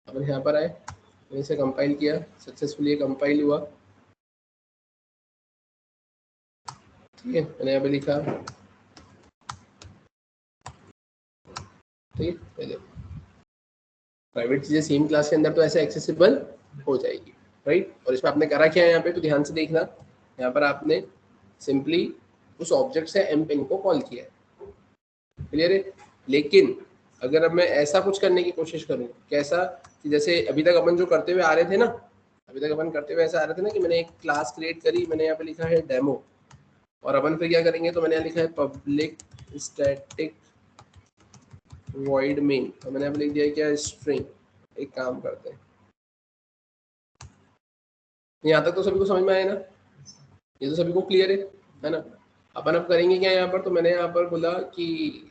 अपन यहाँ पर आए, मैंने इसे कंपाइल किया, सक्सेसफुली कंपाइल हुआ, ठीक है। मैंने यहाँ पे लिखा, ठीक है, प्राइवेट चीजें सेम क्लास के अंदर तो ऐसे एक्सेसिबल हो जाएगी, राइट। और इसमें आपने करा क्या है यहाँ पे, तो ध्यान से देखना, यहाँ पर आपने सिंपली उस ऑब्जेक्ट से mpin को कॉल किया है, क्लियर है। लेकिन अगर अब मैं ऐसा कुछ करने की कोशिश करूँ, कैसा, कि जैसे अभी तक अपन जो करते हुए आ रहे थे ना, अभी तक अपन करते हुए ऐसा आ रहे थे ना, कि मैंने एक क्लास क्रिएट करी, मैंने यहाँ पे लिखा है डेमो, और अपन फिर क्या करेंगे, तो मैंने यहाँ लिखा है पब्लिक स्टैटिक वॉइड मेन, तो मैंने यहाँ पे लिख दिया क्या, स्ट्रिंग। एक काम करते हैं, यहाँ तक तो सभी को समझ में आया ना, ये तो सभी को क्लियर है ना। अपन अब करेंगे क्या यहाँ पर, तो मैंने यहाँ पर बोला कि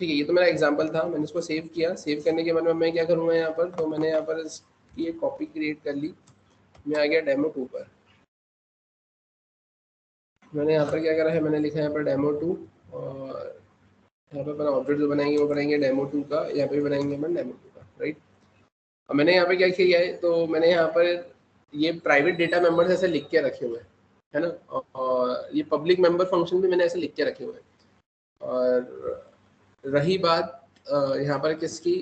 ठीक है, ये तो मेरा एग्जांपल था, मैंने इसको सेव किया। सेव करने के बाद में मैं क्या करूँगा यहाँ पर, तो मैंने यहाँ पर इसकी एक कॉपी क्रिएट कर ली, मैं आ गया demo2 पर। मैंने यहाँ पर क्या करा है, मैंने लिखा है यहाँ पर demo2, और यहाँ पर अपना ऑब्जेक्ट जो बनाएंगे वो बनाएंगे demo2 का, यहाँ पे भी बनाएंगे अपन demo2 का, राइट। अब मैंने यहाँ पे क्या किया है, तो मैंने यहाँ पर ये प्राइवेट डेटा मेंबर्स ऐसे लिख के रखे हुए हैं, है ना, और ये पब्लिक मेंबर फंक्शन भी मैंने ऐसे लिख के रखे हुए हैं। और रही बात यहाँ पर किसकी,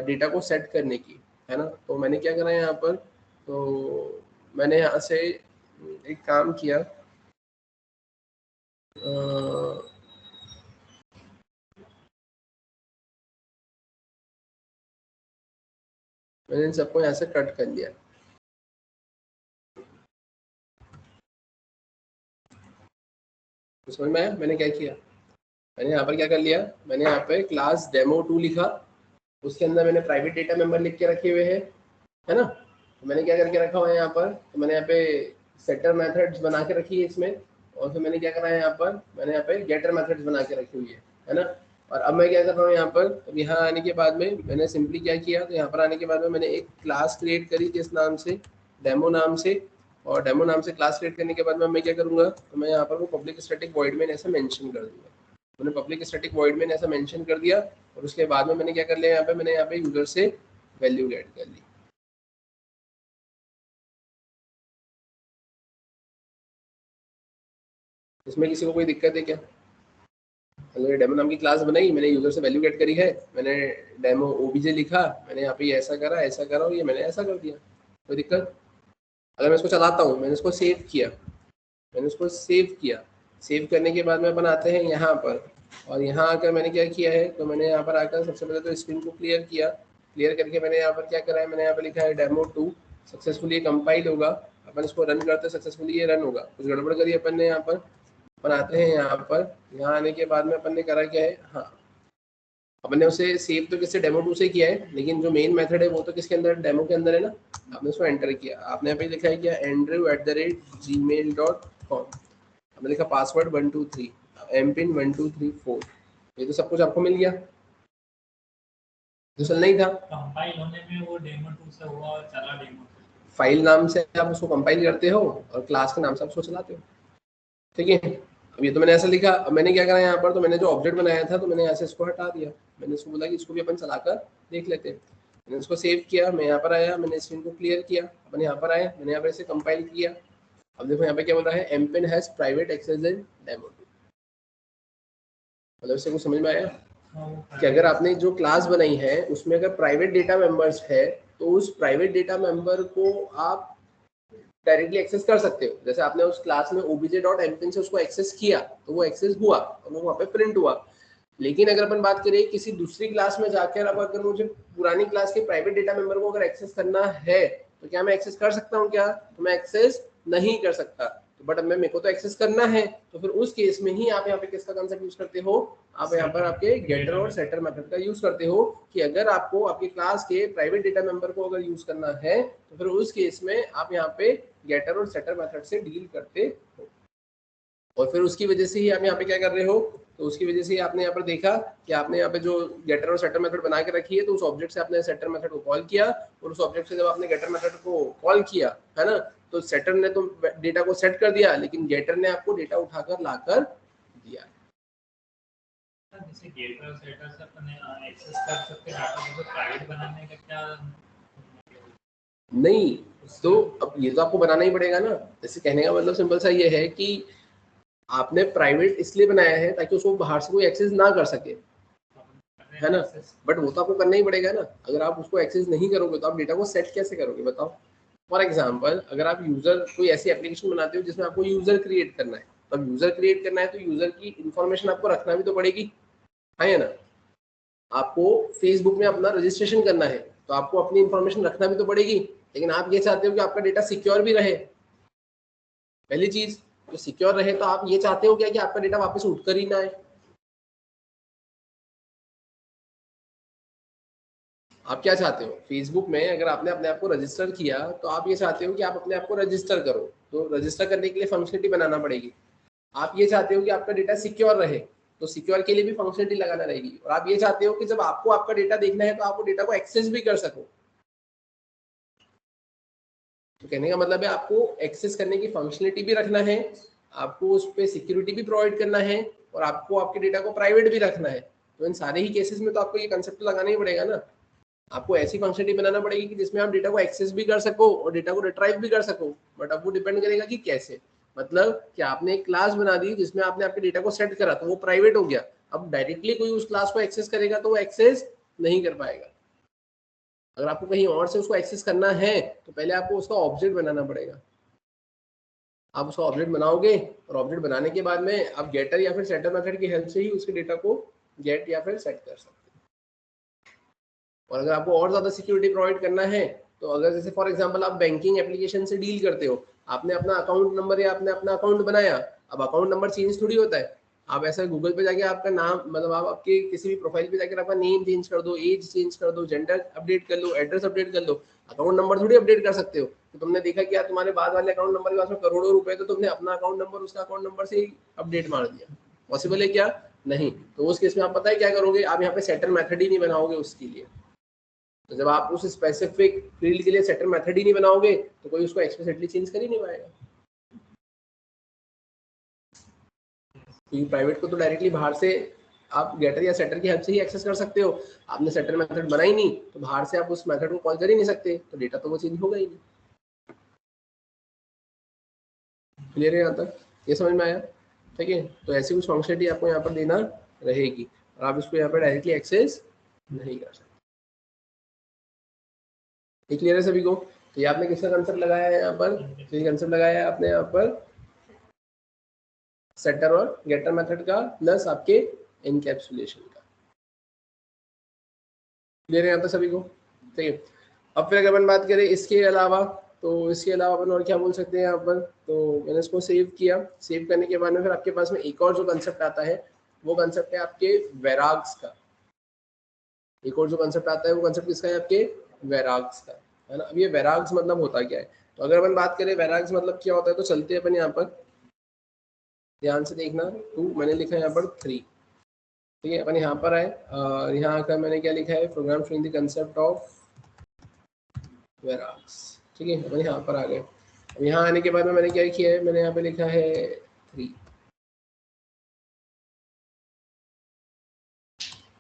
डेटा को सेट करने की, है ना, तो मैंने क्या करा यहाँ पर, तो मैंने यहाँ से एक काम किया, मैंने इन सबको यहाँ से कट कर लिया। तो समझ में आया मैंने क्या किया, मैंने यहाँ पर क्या कर लिया, मैंने यहाँ पे क्लास demo2 लिखा, उसके अंदर मैंने प्राइवेट डेटा मेंबर लिख के रखे हुए हैं, है ना। तो मैंने क्या करके रखा हुआ है यहाँ पर, तो मैंने यहाँ पे सेटर मेथड्स बना के रखी है इसमें, और फिर मैंने क्या करा है यहाँ पर, मैंने यहाँ पे गेटर मेथड्स बना के रखी हुई है ना। और अब मैं क्या कर रहा हूँ यहाँ पर, अब यहाँ आने के बाद में मैंने सिंपली क्या किया, तो यहाँ पर आने के बाद में मैंने एक क्लास क्रिएट करी जिस नाम से डेमो नाम से, और डेमो नाम से क्लास क्रिएट करने के बाद में मैं क्या करूँगा, तो मैं यहाँ पर वो पब्लिक स्टैटिक वॉइड मेन ऐसा मेंशन कर दूंगा। मैंने पब्लिक स्टैटिक वॉइड मेन ऐसा मेंशन कर दिया, और उसके बाद में मैंने क्या कर लिया, यहाँ पे मैंने यहाँ पे यूजर से वैल्यू गेट कर ली। इसमें किसी को कोई दिक्कत है क्या? मतलब ये डेमो नाम की क्लास बनाई, मैंने यूजर से वैल्यू गेट करी है, मैंने डेमो ओबीजे लिखा, मैंने यहाँ पे ऐसा करा और ये मैंने ऐसा कर दिया, कोई दिक्कत? अगर मैं इसको चलाता हूँ, मैंने इसको सेव किया, सेव करने के बाद में बनाते हैं यहाँ पर, और यहाँ आकर मैंने क्या किया है, तो मैंने यहाँ पर आकर सबसे पहले तो स्क्रीन को क्लियर किया, क्लियर करके मैंने यहाँ पर क्या करा है, मैंने यहाँ पर लिखा है डेमो 2 सक्सेसफुली कंपाइल होगा, अपन इसको रन करते सक्सेसफुली ये रन होगा। कुछ गड़बड़ करी अपन ने यहाँ पर, बनाते हैं यहाँ पर, यहाँ आने के बाद में अपन ने करा क्या है, हाँ अपन ने उसे सेव तो किससे डेमो 2 से किया है, लेकिन जो मेन मेथड है वो तो किसके अंदर, डेमो के अंदर है ना। आपने उसको एंटर किया, आपने यहाँ पे लिखा है क्या, andrew@gmail.com, हमने लिखा पासवर्ड 123, एमपिन 1234, ये तो सब कुछ आपको मिल गया, जो चल नहीं था कंपाइल होने में वो डेमो 2 से हुआ और चला डेमो 2। फाइल नाम से आप उसको कंपाइल करते हो और क्लास के नाम से आप उसको चलाते हो, ठीक है। अब ये तो मैंने ऐसा लिखा, अब मैंने क्या करा यहाँ पर, तो मैंने जो ऑब्जेक्ट बनाया था तो मैंने यहाँ से इसको हटा दिया, मैंने इसको बोला कि इसको भी अपन चलाकर देख लेते हैं, मैंने इसको सेव किया, मैं यहाँ पर आया, मैंने स्क्रीन को क्लियर किया, अपन यहाँ पर आया, मैंने यहाँ पर इसे कंपाइल किया। अब देखो यहाँ पे क्या बोल रहा है, empin has private access in demo 2, मतलब इससे कुछ समझ में आया कि अगर आपने जो क्लास बनाई है उसमें अगर प्राइवेट डेटा मेंबर्स है तो उस प्राइवेट डेटा मेंबर को आप डायरेक्टली एक्सेस कर सकते हो। जैसे आपने उस क्लास में obj.mpin से उसको एक्सेस किया तो वो एक्सेस हुआ और वो वहाँ पे प्रिंट हुआ। लेकिन अगर अपन बात करें किसी दूसरी क्लास में जाकर, अब अगर मुझे पुरानी क्लास के प्राइवेट डेटा मेंबर को अगर एक्सेस करना है तो क्या मैं एक्सेस कर सकता हूँ क्या? तो मैं एक्सेस नहीं कर सकता। तो बट अब मेरे को तो एक्सेस करना है, तो फिर उस केस में ही आप यहाँ पे किसका कंसेप्ट यूज करते हो, आप यहाँ पर आपके गेटर और सेटर मेथड का यूज करते हो कि अगर आपको आपकी क्लास के प्राइवेट डेटा मेंबर को अगर यूज करना है तो फिर उस केस में आप यहाँ पे गेटर और सेटर मेथड से डील करते हो। और फिर उसकी वजह से ही आप यहाँ पे क्या कर रहे हो, तो उसकी वजह से ही आपने यहाँ पर देखा कि आपने यहाँ पे जो गेटर और सेटर मेथड बना के रखी है, तो उस ऑब्जेक्ट से आपने सेटर मेथड को कॉल किया और उस ऑब्जेक्ट से जब आपने गेटर मेथड को कॉल किया है ना, तो सेटर ने तो डेटा को सेट कर दिया, लेकिन गेटर ने आपको डेटा उठाकर लाकर दिया। जैसे गेटर और सेटर से अपन एक्सेस कर सकते हैं डाटा, तो प्राइवेट बनाने का क्या नहीं, तो अब ये तो आपको बनाना ही पड़ेगा ना। जैसे कहने का मतलब सिंपल सा ये है कि आपने प्राइवेट इसलिए बनाया है ताकि उसको बाहर से कोई एक्सेस ना कर सके, है ना, बट वो तो आपको करना ही पड़ेगा ना। अगर आप उसको एक्सेस नहीं करोगे तो आप डेटा को सेट कैसे करोगे बताओ। फॉर एग्जाम्पल अगर आप यूजर कोई ऐसी एप्लीकेशन बनाते हो जिसमें आपको यूजर क्रिएट करना है, तो अब यूजर क्रिएट करना है तो यूजर की इंफॉर्मेशन आपको रखना भी तो पड़ेगी, है ना। आपको फेसबुक में अपना रजिस्ट्रेशन करना है तो आपको अपनी इंफॉर्मेशन रखना भी तो पड़ेगी, लेकिन आप ये चाहते हो कि आपका डेटा सिक्योर भी रहे। पहली चीज तो सिक्योर रहे, तो आप ये चाहते हो क्या कि आपका डेटा वापस उठकर ही ना आए। आप क्या चाहते हो, फेसबुक में अगर आपने अपने आप को रजिस्टर किया तो आप ये चाहते हो कि आप अपने आप को रजिस्टर करो, तो रजिस्टर करने के लिए फंक्शनलिटी बनाना पड़ेगी। आप ये चाहते हो कि आपका डेटा सिक्योर रहे, तो सिक्योर के लिए भी फंक्शनलिटी लगाना रहेगी। और आप ये चाहते हो कि जब आपको आपका डेटा देखना है तो आप वो डेटा को एक्सेस भी कर सको। तो कहने का मतलब है आपको एक्सेस करने की फंक्शनलिटी भी रखना है, आपको उस पर सिक्योरिटी भी प्रोवाइड करना है, और आपको आपके डेटा को प्राइवेट भी रखना है। तो इन सारे ही केसेस में तो आपको ये कंसेप्ट लगाना ही पड़ेगा ना। आपको ऐसी फंक्शनलिटी बनाना पड़ेगी कि जिसमें आप डेटा को एक्सेस भी कर सको और डेटा को रिट्राइव भी कर सको। बट अब वो डिपेंड करेगा कि कैसे, मतलब कि आपने एक क्लास बना दी जिसमें आपने आपके डेटा को सेट करा तो वो प्राइवेट हो गया। अब डायरेक्टली कोई उस क्लास को एक्सेस करेगा तो वो एक्सेस नहीं कर पाएगा। अगर आपको कहीं और से उसको एक्सेस करना है तो पहले आपको उसका ऑब्जेक्ट बनाना पड़ेगा। आप उसका ऑब्जेक्ट बनाओगे और ऑब्जेक्ट बनाने के बाद में आप गेटर या फिर सेटर मेथड की हेल्प से ही उसके डेटा को गेट या फिर सेट कर सकते हैं। और अगर आपको और ज़्यादा सिक्योरिटी प्रोवाइड करना है तो अगर जैसे फॉर एग्जांपल आप बैंकिंग एप्लीकेशन से डील करते हो, आपने अपना अकाउंट नंबर या आपने अपना अकाउंट बनाया, अब अकाउंट नंबर चेंज थोड़ी होता है। आप ऐसा गूगल पे जाके आपका नाम, मतलब आप आपके किसी भी प्रोफाइल पे जाकर आपका नेम चेंज कर दो, एज चेंज कर दो, जेंडर अपडेट कर लो, एड्रेस अपडेट कर लो, अकाउंट नंबर थोड़ी अपडेट कर सकते हो। तो तुमने देखा कि यार तुम्हारे बाद वाले अकाउंट नंबर के पास में करोड़ों रुपए, तो तुमने अपना अकाउंट नंबर उसका अकाउंट नंबर से ही अपडेट मार दिया। पॉसिबल है क्या? नहीं। तो उस केस में आप पता है क्या करोगे, आप यहाँ पे सेटर मेथड ही नहीं बनाओगे उसके लिए। तो जब आप उस स्पेसिफिक फील्ड के लिए सेटर मेथड ही नहीं बनाओगे तो कोई उसको एक्सप्लिसिटली चेंज कर ही नहीं पाएगा, क्योंकि प्राइवेट को तो डायरेक्टली बाहर से आप गेटर या सेटर की हेल्प से ही एक्सेस कर सकते हो। आपने सेटर मेथड बनाई नहीं तो बाहर से आप उस मेथड को कॉल कर ही नहीं सकते, तो डेटा तो वो चेंज होगा ही नहीं। क्लियर है यहाँ तक? ये समझ में आया? ठीक है, तो ऐसी कुछ फंक्शनलिटी आपको यहाँ पर देना रहेगी और आप इसको यहाँ पर डायरेक्टली एक्सेस नहीं कर सकते। ये क्लियर है सभी को? तो ये आपने किसका कंसेप्ट लगाया है यहाँ पर? तो ये कंसेप्ट लगाया है आपने यहाँ पर सेटर और गेटर मेथड का प्लस आपके इनकैप्सुलेशन का। क्लियर है यहाँ पर सभी को? ठीक है, अब फिर अगर अपन बात करें इसके अलावा, तो इसके अलावा अपन और क्या बोल सकते हैं यहाँ पर? तो मैंने इसको सेव किया, सेव करने के बाद में फिर आपके पास में एक और जो कंसेप्ट आता है वो कंसेप्ट है आपके वेराग्स का। एक और जो कंसेप्ट आता है वो कंसेप्ट किसका है? आपके वेराग्स का, है ना। अब ये वेराग्स मतलब होता क्या है? तो अगर अपन बात करें वेराग्स मतलब क्या होता है, तो चलते हैं अपन यहाँ पर, ध्यान से देखना। 2 मैंने लिखा है यहाँ पर 3, ठीक है। अपन यहाँ पर आए, यहाँ आकर मैंने क्या लिखा है? Program showing the concept of varargs, ठीक है। अपन यहाँ पर आ गए। अब यहाँ आने के बाद में मैंने क्या किया है? मैंने यहाँ पे लिखा है 3,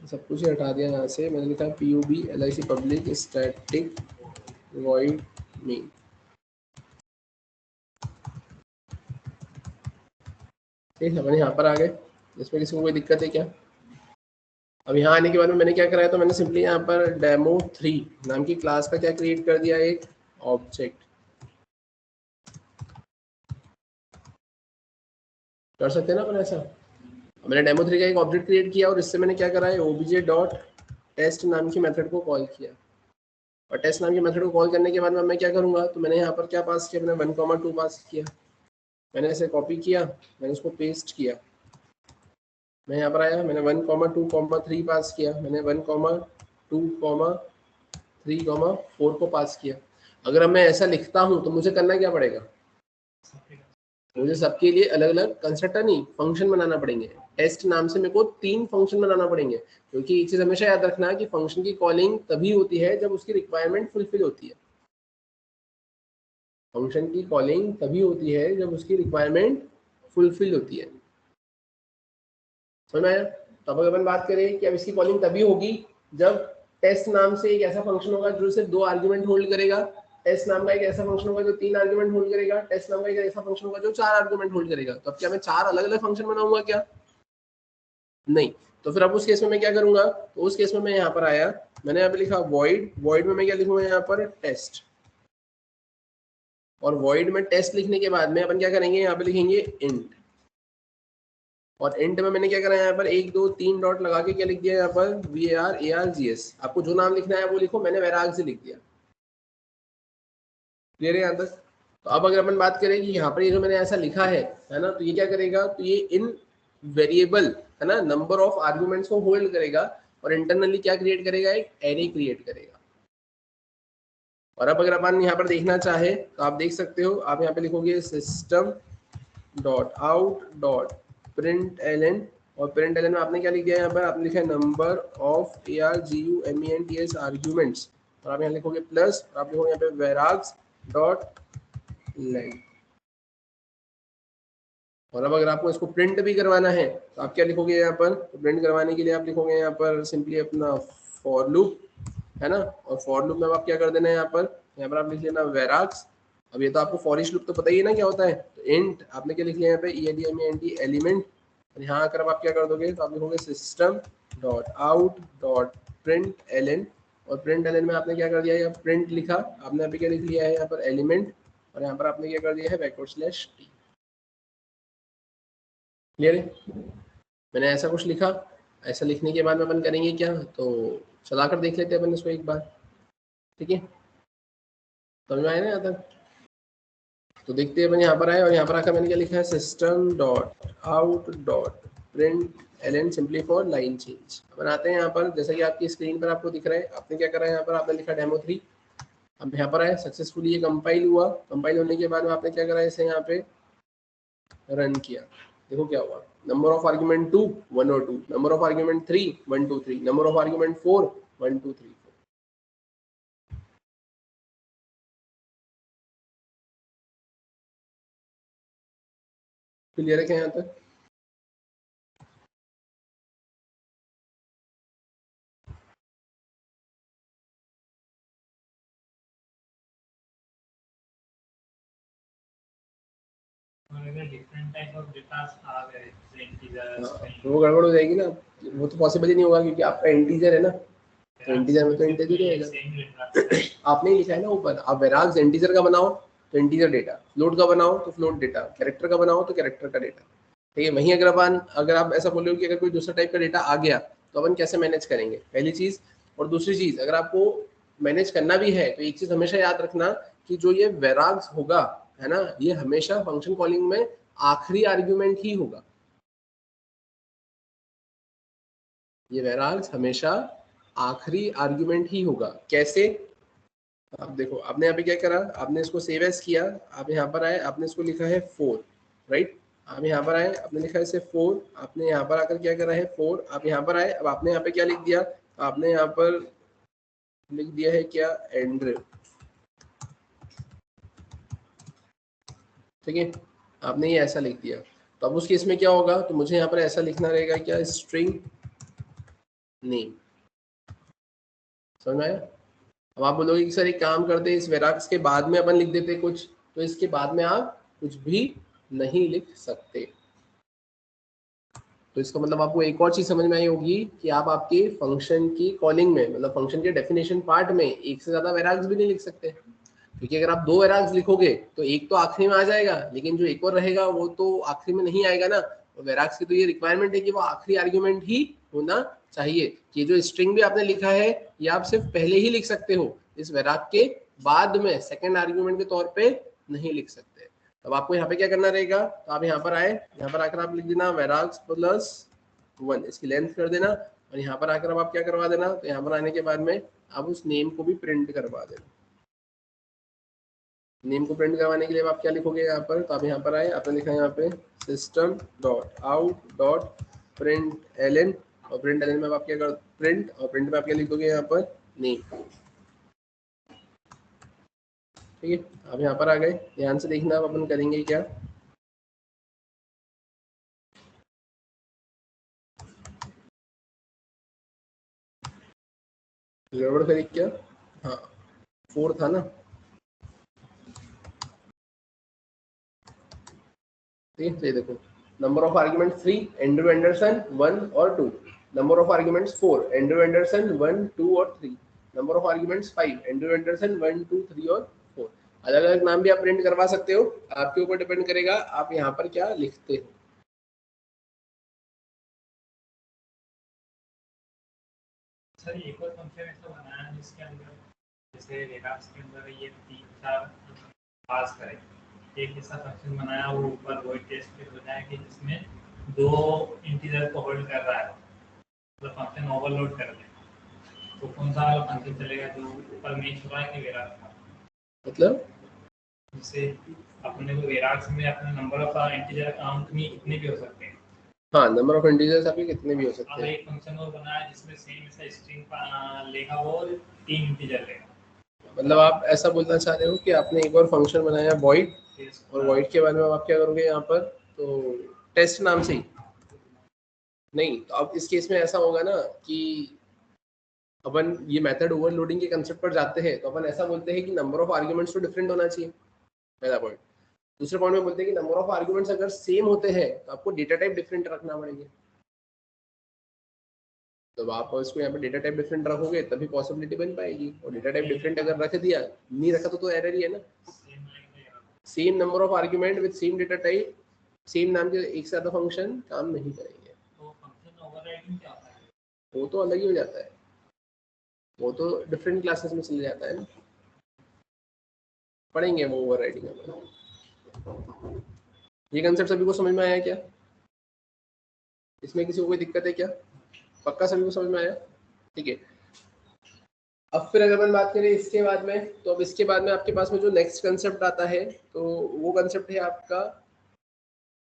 सब कुछ ही हटा दिया यहाँ से। मैंने लिखा है PUB LIC public static void main, ठीक है। अपन यहाँ पर आ गए, इसमें किसी को कोई दिक्कत है क्या? अब यहाँ आने के बाद में मैंने क्या कराया? तो मैंने सिंपली यहाँ पर डेमो3 नाम की क्लास का क्या क्रिएट कर दिया? एक ऑब्जेक्ट। कर सकते हैं ना अपन ऐसा? मैंने डेमो3 का एक ऑब्जेक्ट क्रिएट किया और इससे मैंने क्या करा है? obj.test नाम की मेथड को कॉल किया, और टेस्ट नाम की मेथड को कॉल करने के बाद में मैं क्या करूंगा? तो मैंने यहाँ पर क्या पास किया? मैंने 1,2 पास किया। मैंने इसे कॉपी किया, मैंने उसको पेस्ट किया, मैं यहाँ पर आया, मैंने 1,2,3 पास किया, मैंने 1,2,3,4 को पास किया। अगर अब मैं ऐसा लिखता हूँ तो मुझे करना क्या पड़ेगा? मुझे सबके लिए अलग अलग कंस्ट्रक्टर नहीं, फंक्शन बनाना पड़ेंगे। टेस्ट नाम से मेरे को 3 फंक्शन बनाना पड़ेंगे, क्योंकि एक चीज हमेशा याद रखना कि फंक्शन की कॉलिंग तभी होती है जब उसकी रिक्वायरमेंट फुलफिल होती है। फंक्शन की कॉलिंग तभी होती है जब उसकी रिक्वायरमेंट फुलफिल होती है। समझ में आया? तो अब अगर अपन बात करें कि अब इसकी कॉलिंग तभी होगी जब टेस्ट नाम से एक ऐसा फंक्शन होगा जो सिर्फ 2 आर्गुमेंट होल्ड करेगा, टेस्ट नाम का एक ऐसा फंक्शन होगा जो 3 आर्गुमेंट होल्ड करेगा, टेस्ट नाम का एक ऐसा फंक्शन होगा जो 4 आर्गुमेंट होल्ड करेगा। तो अब क्या मैं 4 अलग अलग फंक्शन बनाऊंगा क्या? नहीं। तो फिर अब उस केस में मैं क्या करूंगा? तो उस केस में मैं यहाँ पर आया, मैंने यहाँ पे लिखा वॉइड, वॉइड में मैं क्या लिखूंगा? यहाँ पर टेस्ट, और वॉइड में टेस्ट लिखने के बाद में अपन क्या करेंगे? यहाँ पे लिखेंगे इंट, और इंट में मैंने क्या करा? यहाँ पर 1 2 3 डॉट लगा के क्या लिख दिया? यहाँ पर VARARGS। आपको जो नाम लिखना है वो लिखो, मैंने वैराग से लिख दिया। क्लियर है यहाँ तक? तो अब अगर अपन बात करें कि यहाँ पर ये जो मैंने ऐसा लिखा है ना, तो ये क्या करेगा? तो ये इन वेरिएबल, है ना, नंबर ऑफ आर्गुमेंट्स को होल्ड करेगा और इंटरनली क्या क्रिएट करेगा? एक एरे क्रिएट करेगा। और अब अगर अपन यहाँ पर देखना चाहे तो आप देख सकते हो, आप यहाँ पे लिखोगे system dot out dot print L N, और प्रिंट एल एन में आपने क्या लिख दिया? यहाँ पर आपने लिखा है नंबर ऑफ ARGUMENTS आर्ग्यूमेंट्स, और आप यहाँ लिखोगे प्लस, आप लिखोगे यहाँ पे वेराग्स डॉट लेंथ। और अब अगर आपको इसको प्रिंट भी करवाना है तो आप क्या लिखोगे यहाँ पर? तो प्रिंट करवाने के लिए आप लिखोगे यहाँ पर सिंपली अपना फॉर लूप, है ना, और फॉर लूप में आप क्या कर देना है? यहाँ पर आप लिख लेना वेराग्स। अब ये तो आपको फॉरिश लूप तो पता ही है ना क्या होता है। तो इंट आपने क्या लिख लिया यहाँ पे? ELEMENT एलिमेंट, और यहाँ आकर अब आप क्या कर दोगे? तो आप लिखोगे system dot out dot print L, और प्रिंट एल में आपने क्या कर दिया? यहाँ प्रिंट लिखा, आपने अभी क्या लिख लिया है? यहाँ पर एलिमेंट, और यहाँ पर आपने क्या कर दिया है? /t। क्लियर है? मैंने ऐसा कुछ लिखा, ऐसा लिखने के बाद में अपन करेंगे क्या? तो चला कर देख लेते हैं अपन इसको एक बार, ठीक है। समझ में आया ना यहाँ तक? तो देखते हैं अपन यहाँ पर आए, और यहाँ पर आकर मैंने क्या लिखा है? System dot out dot print L simply for line change. अपन आते हैं यहाँ पर, जैसा कि आपकी स्क्रीन पर आपको दिख रहा है, आपने क्या करा है? यहाँ पर आपने लिखा डेमो3। अब यहाँ पर आए, सक्सेसफुली ये कंपाइल हुआ। कंपाइल होने के बाद में आपने क्या करा? इसे यहाँ पे रन किया। देखो क्या हुआ? नंबर ऑफ आर्ग्यूमेंट 2 1 और 2, number of argument 3 1 2 3, number of argument 4 1 2 3 4। Clear है क्या यहाँ तक? अगर डिफरेंट टाइप ऑफ डेटा आ गए जैसे इंटीजर स्ट्रिंग, वो गड़बड़ हो जाएगी ना, वो तो पॉसिबल ही नहीं होगा क्योंकि आपका इंटीजर है ना, तो इंटीजर में तो इंटीजर ही रहेगा। आपने ही लिखा है ना ऊपर, आप वेराक्स इंटीजर का बनाओ तो इंटीजर डेटा, फ्लोट का बनाओ तो फ्लोट डेटा, कैरेक्टर का बनाओ तो कैरेक्टर का डेटा, ठीक है। वहीं अगर आप ऐसा बोल रहे हो कि अगर कोई दूसरा टाइप का डेटा आ गया तो अपन कैसे मैनेज करेंगे, पहली चीज। और दूसरी चीज, अगर आपको मैनेज करना भी है तो एक चीज हमेशा याद रखना कि जो ये वेराग्स होगा, है ना, ये हमेशा फंक्शन कॉलिंग में आखिरी आर्ग्यूमेंट ही होगा। ये वेराग्स हमेशा आखिरी आर्ग्यूमेंट ही होगा। कैसे? आप देखो, आपने यहाँ पे क्या करा, आपने इसको सेव एज किया, आप यहाँ पर आए, आपने इसको लिखा है 4, राइट। आप यहाँ पर आए, आपने लिखा है इसे 4, आपने यहाँ पर आकर क्या करा है 4, आप यहाँ पर आए, अब आपने यहाँ पे क्या लिख दिया, आपने यहाँ पर लिख दिया है क्या, एंड्रे, ठीक है। आपने ये ऐसा लिख दिया, तो अब उस केस में क्या होगा, तो मुझे यहाँ पर ऐसा लिखना रहेगा क्या, स्ट्रिंग नेम। समझ में आया? अब आप बोलोगे कि सर एक काम करते, इस वेराक्स के बाद में अपन लिख देते कुछ, तो इसके बाद में आप कुछ भी नहीं लिख सकते। तो इसका मतलब आपको एक और चीज समझ में आई होगी कि आप आपके फंक्शन की कॉलिंग में, मतलब फंक्शन के डेफिनेशन पार्ट में एक से ज्यादा वेराक्स भी नहीं लिख सकते, क्योंकि अगर आप 2 वेराक्स लिखोगे तो एक तो आखिरी में आ जाएगा, लेकिन जो एक और रहेगा वो तो आखिरी में नहीं आएगा ना। और वेराक्स की तो ये रिक्वायरमेंट है कि वो आखिरी आर्ग्यूमेंट ही होना चाहिए, कि जो स्ट्रिंग भी आपने लिखा है ये आप सिर्फ पहले ही लिख सकते हो, इस वेराक के बाद में सेकेंड आर्ग्यूमेंट के तौर पे नहीं लिख सकते। अब आपको यहाँ पे क्या करना रहेगा, तो आप यहाँ पर आए, यहाँ पर आकर आप लिख देना वेराक्स प्लस 1, इसकी लेंथ कर देना, और यहाँ पर आकर अब आप क्या करवा देना, तो यहाँ पर आने के बाद में आप उस नेम को भी प्रिंट करवा देना। नेम को प्रिंट करवाने के लिए आप क्या लिखोगे यहाँ पर, तो आप यहाँ पर आए, आपने लिखा है यहाँ पे system dot out dot print L, और प्रिंट एल में आप क्या कर, प्रिंट, और प्रिंट में आप क्या लिखोगे यहाँ पर, नेम, ठीक है। आप यहाँ पर आ गए, ध्यान से देखना अब अपन करेंगे क्या, गड़बड़ करी क्या, हाँ 4 था ना, ठीक है। तो ये देखो, number of arguments 3, Andrew Anderson 1 और 2, number of arguments 4, Andrew Anderson 1 2 और 3, number of arguments 5, Andrew Anderson 1 2 3 और 4। अलग अलग नाम भी आप प्रिंट करवा सकते हो, आपके ऊपर डिपेंड करेगा आप यहाँ पर क्या लिखते हो। सर एक और फंक्शन ऐसा बनाया जिसके अंदर जैसे वेराक्स के अंदर ये 3-4 पास करें, एक ऐसा फंक्शन बनाया वो ऊपर वॉइड टेस्ट पे बनाया कि जिसमें 2 इंटीजर को होल्ड कर रहा है, तो फंक्शन ओवरलोड कर दे, तो कौन सा वाला फंक्शन चलेगा जो ऊपर मैच हो रहा है कि वेराक्स का, मतलब जैसे अपने को वेराक्स में अपने नंबर ऑफ इंटीजर काउंट में इतने भी हो सकते हैं। हाँ, नंबर ऑफ इंटीजर्स आपके कितने भी हो सकते अब हैं। एक फंक्शन और बनाया जिसमें सेम ऐसा स्ट्रिंग लेगा वो 3 इंटीजर लेगा, मतलब आप ऐसा बोलना चाह रहे हो कि आपने एक और फंक्शन बनाया void, और void के बारे में आप क्या करोगे यहाँ पर, तो टेस्ट नाम से ही नहीं। तो अब इस केस में ऐसा होगा ना कि अपन ये मेथड ओवरलोडिंग के कंसेप्ट पर जाते हैं, तो अपन ऐसा बोलते हैं कि नंबर ऑफ आर्ग्यूमेंट्स तो डिफरेंट होना चाहिए, पहला पॉइंट। दूसरे पॉइंट में बोलते हैं कि नंबर ऑफ आर्ग्यूमेंट्स अगर सेम होते हैं तो आपको डेटा टाइप डिफरेंट रखना पड़ेंगे। तो आप इसको यहाँ पे डेटा टाइप डिफरेंट रखोगे तभी पॉसिबिलिटी बन पाएगी, और डेटा टाइप डिफरेंट अगर रख दिया, नहीं रखा तो एरर ही है ना। Same number of argument with same data type, same नाम के एक से ज्यादा फंक्शन काम नहीं करेंगे। तो फंक्शन ओवरराइडिंग क्या होता है? वो तो अलग ही हो जाता है, वो तो डिफरेंट क्लासेस में चले जाता है ना, पढ़ेंगे वो ओवरराइडिंग अपन। ये कंसेप्ट सभी को समझ में आया क्या? इसमें किसी को कोई दिक्कत है क्या? पक्का सभी को समझ में आया? ठीक है। अब फिर अगर अपन बात करें इसके बाद में, तो अब इसके बाद में आपके पास में जो नेक्स्ट कंसेप्ट आता है, तो वो कंसेप्ट है आपका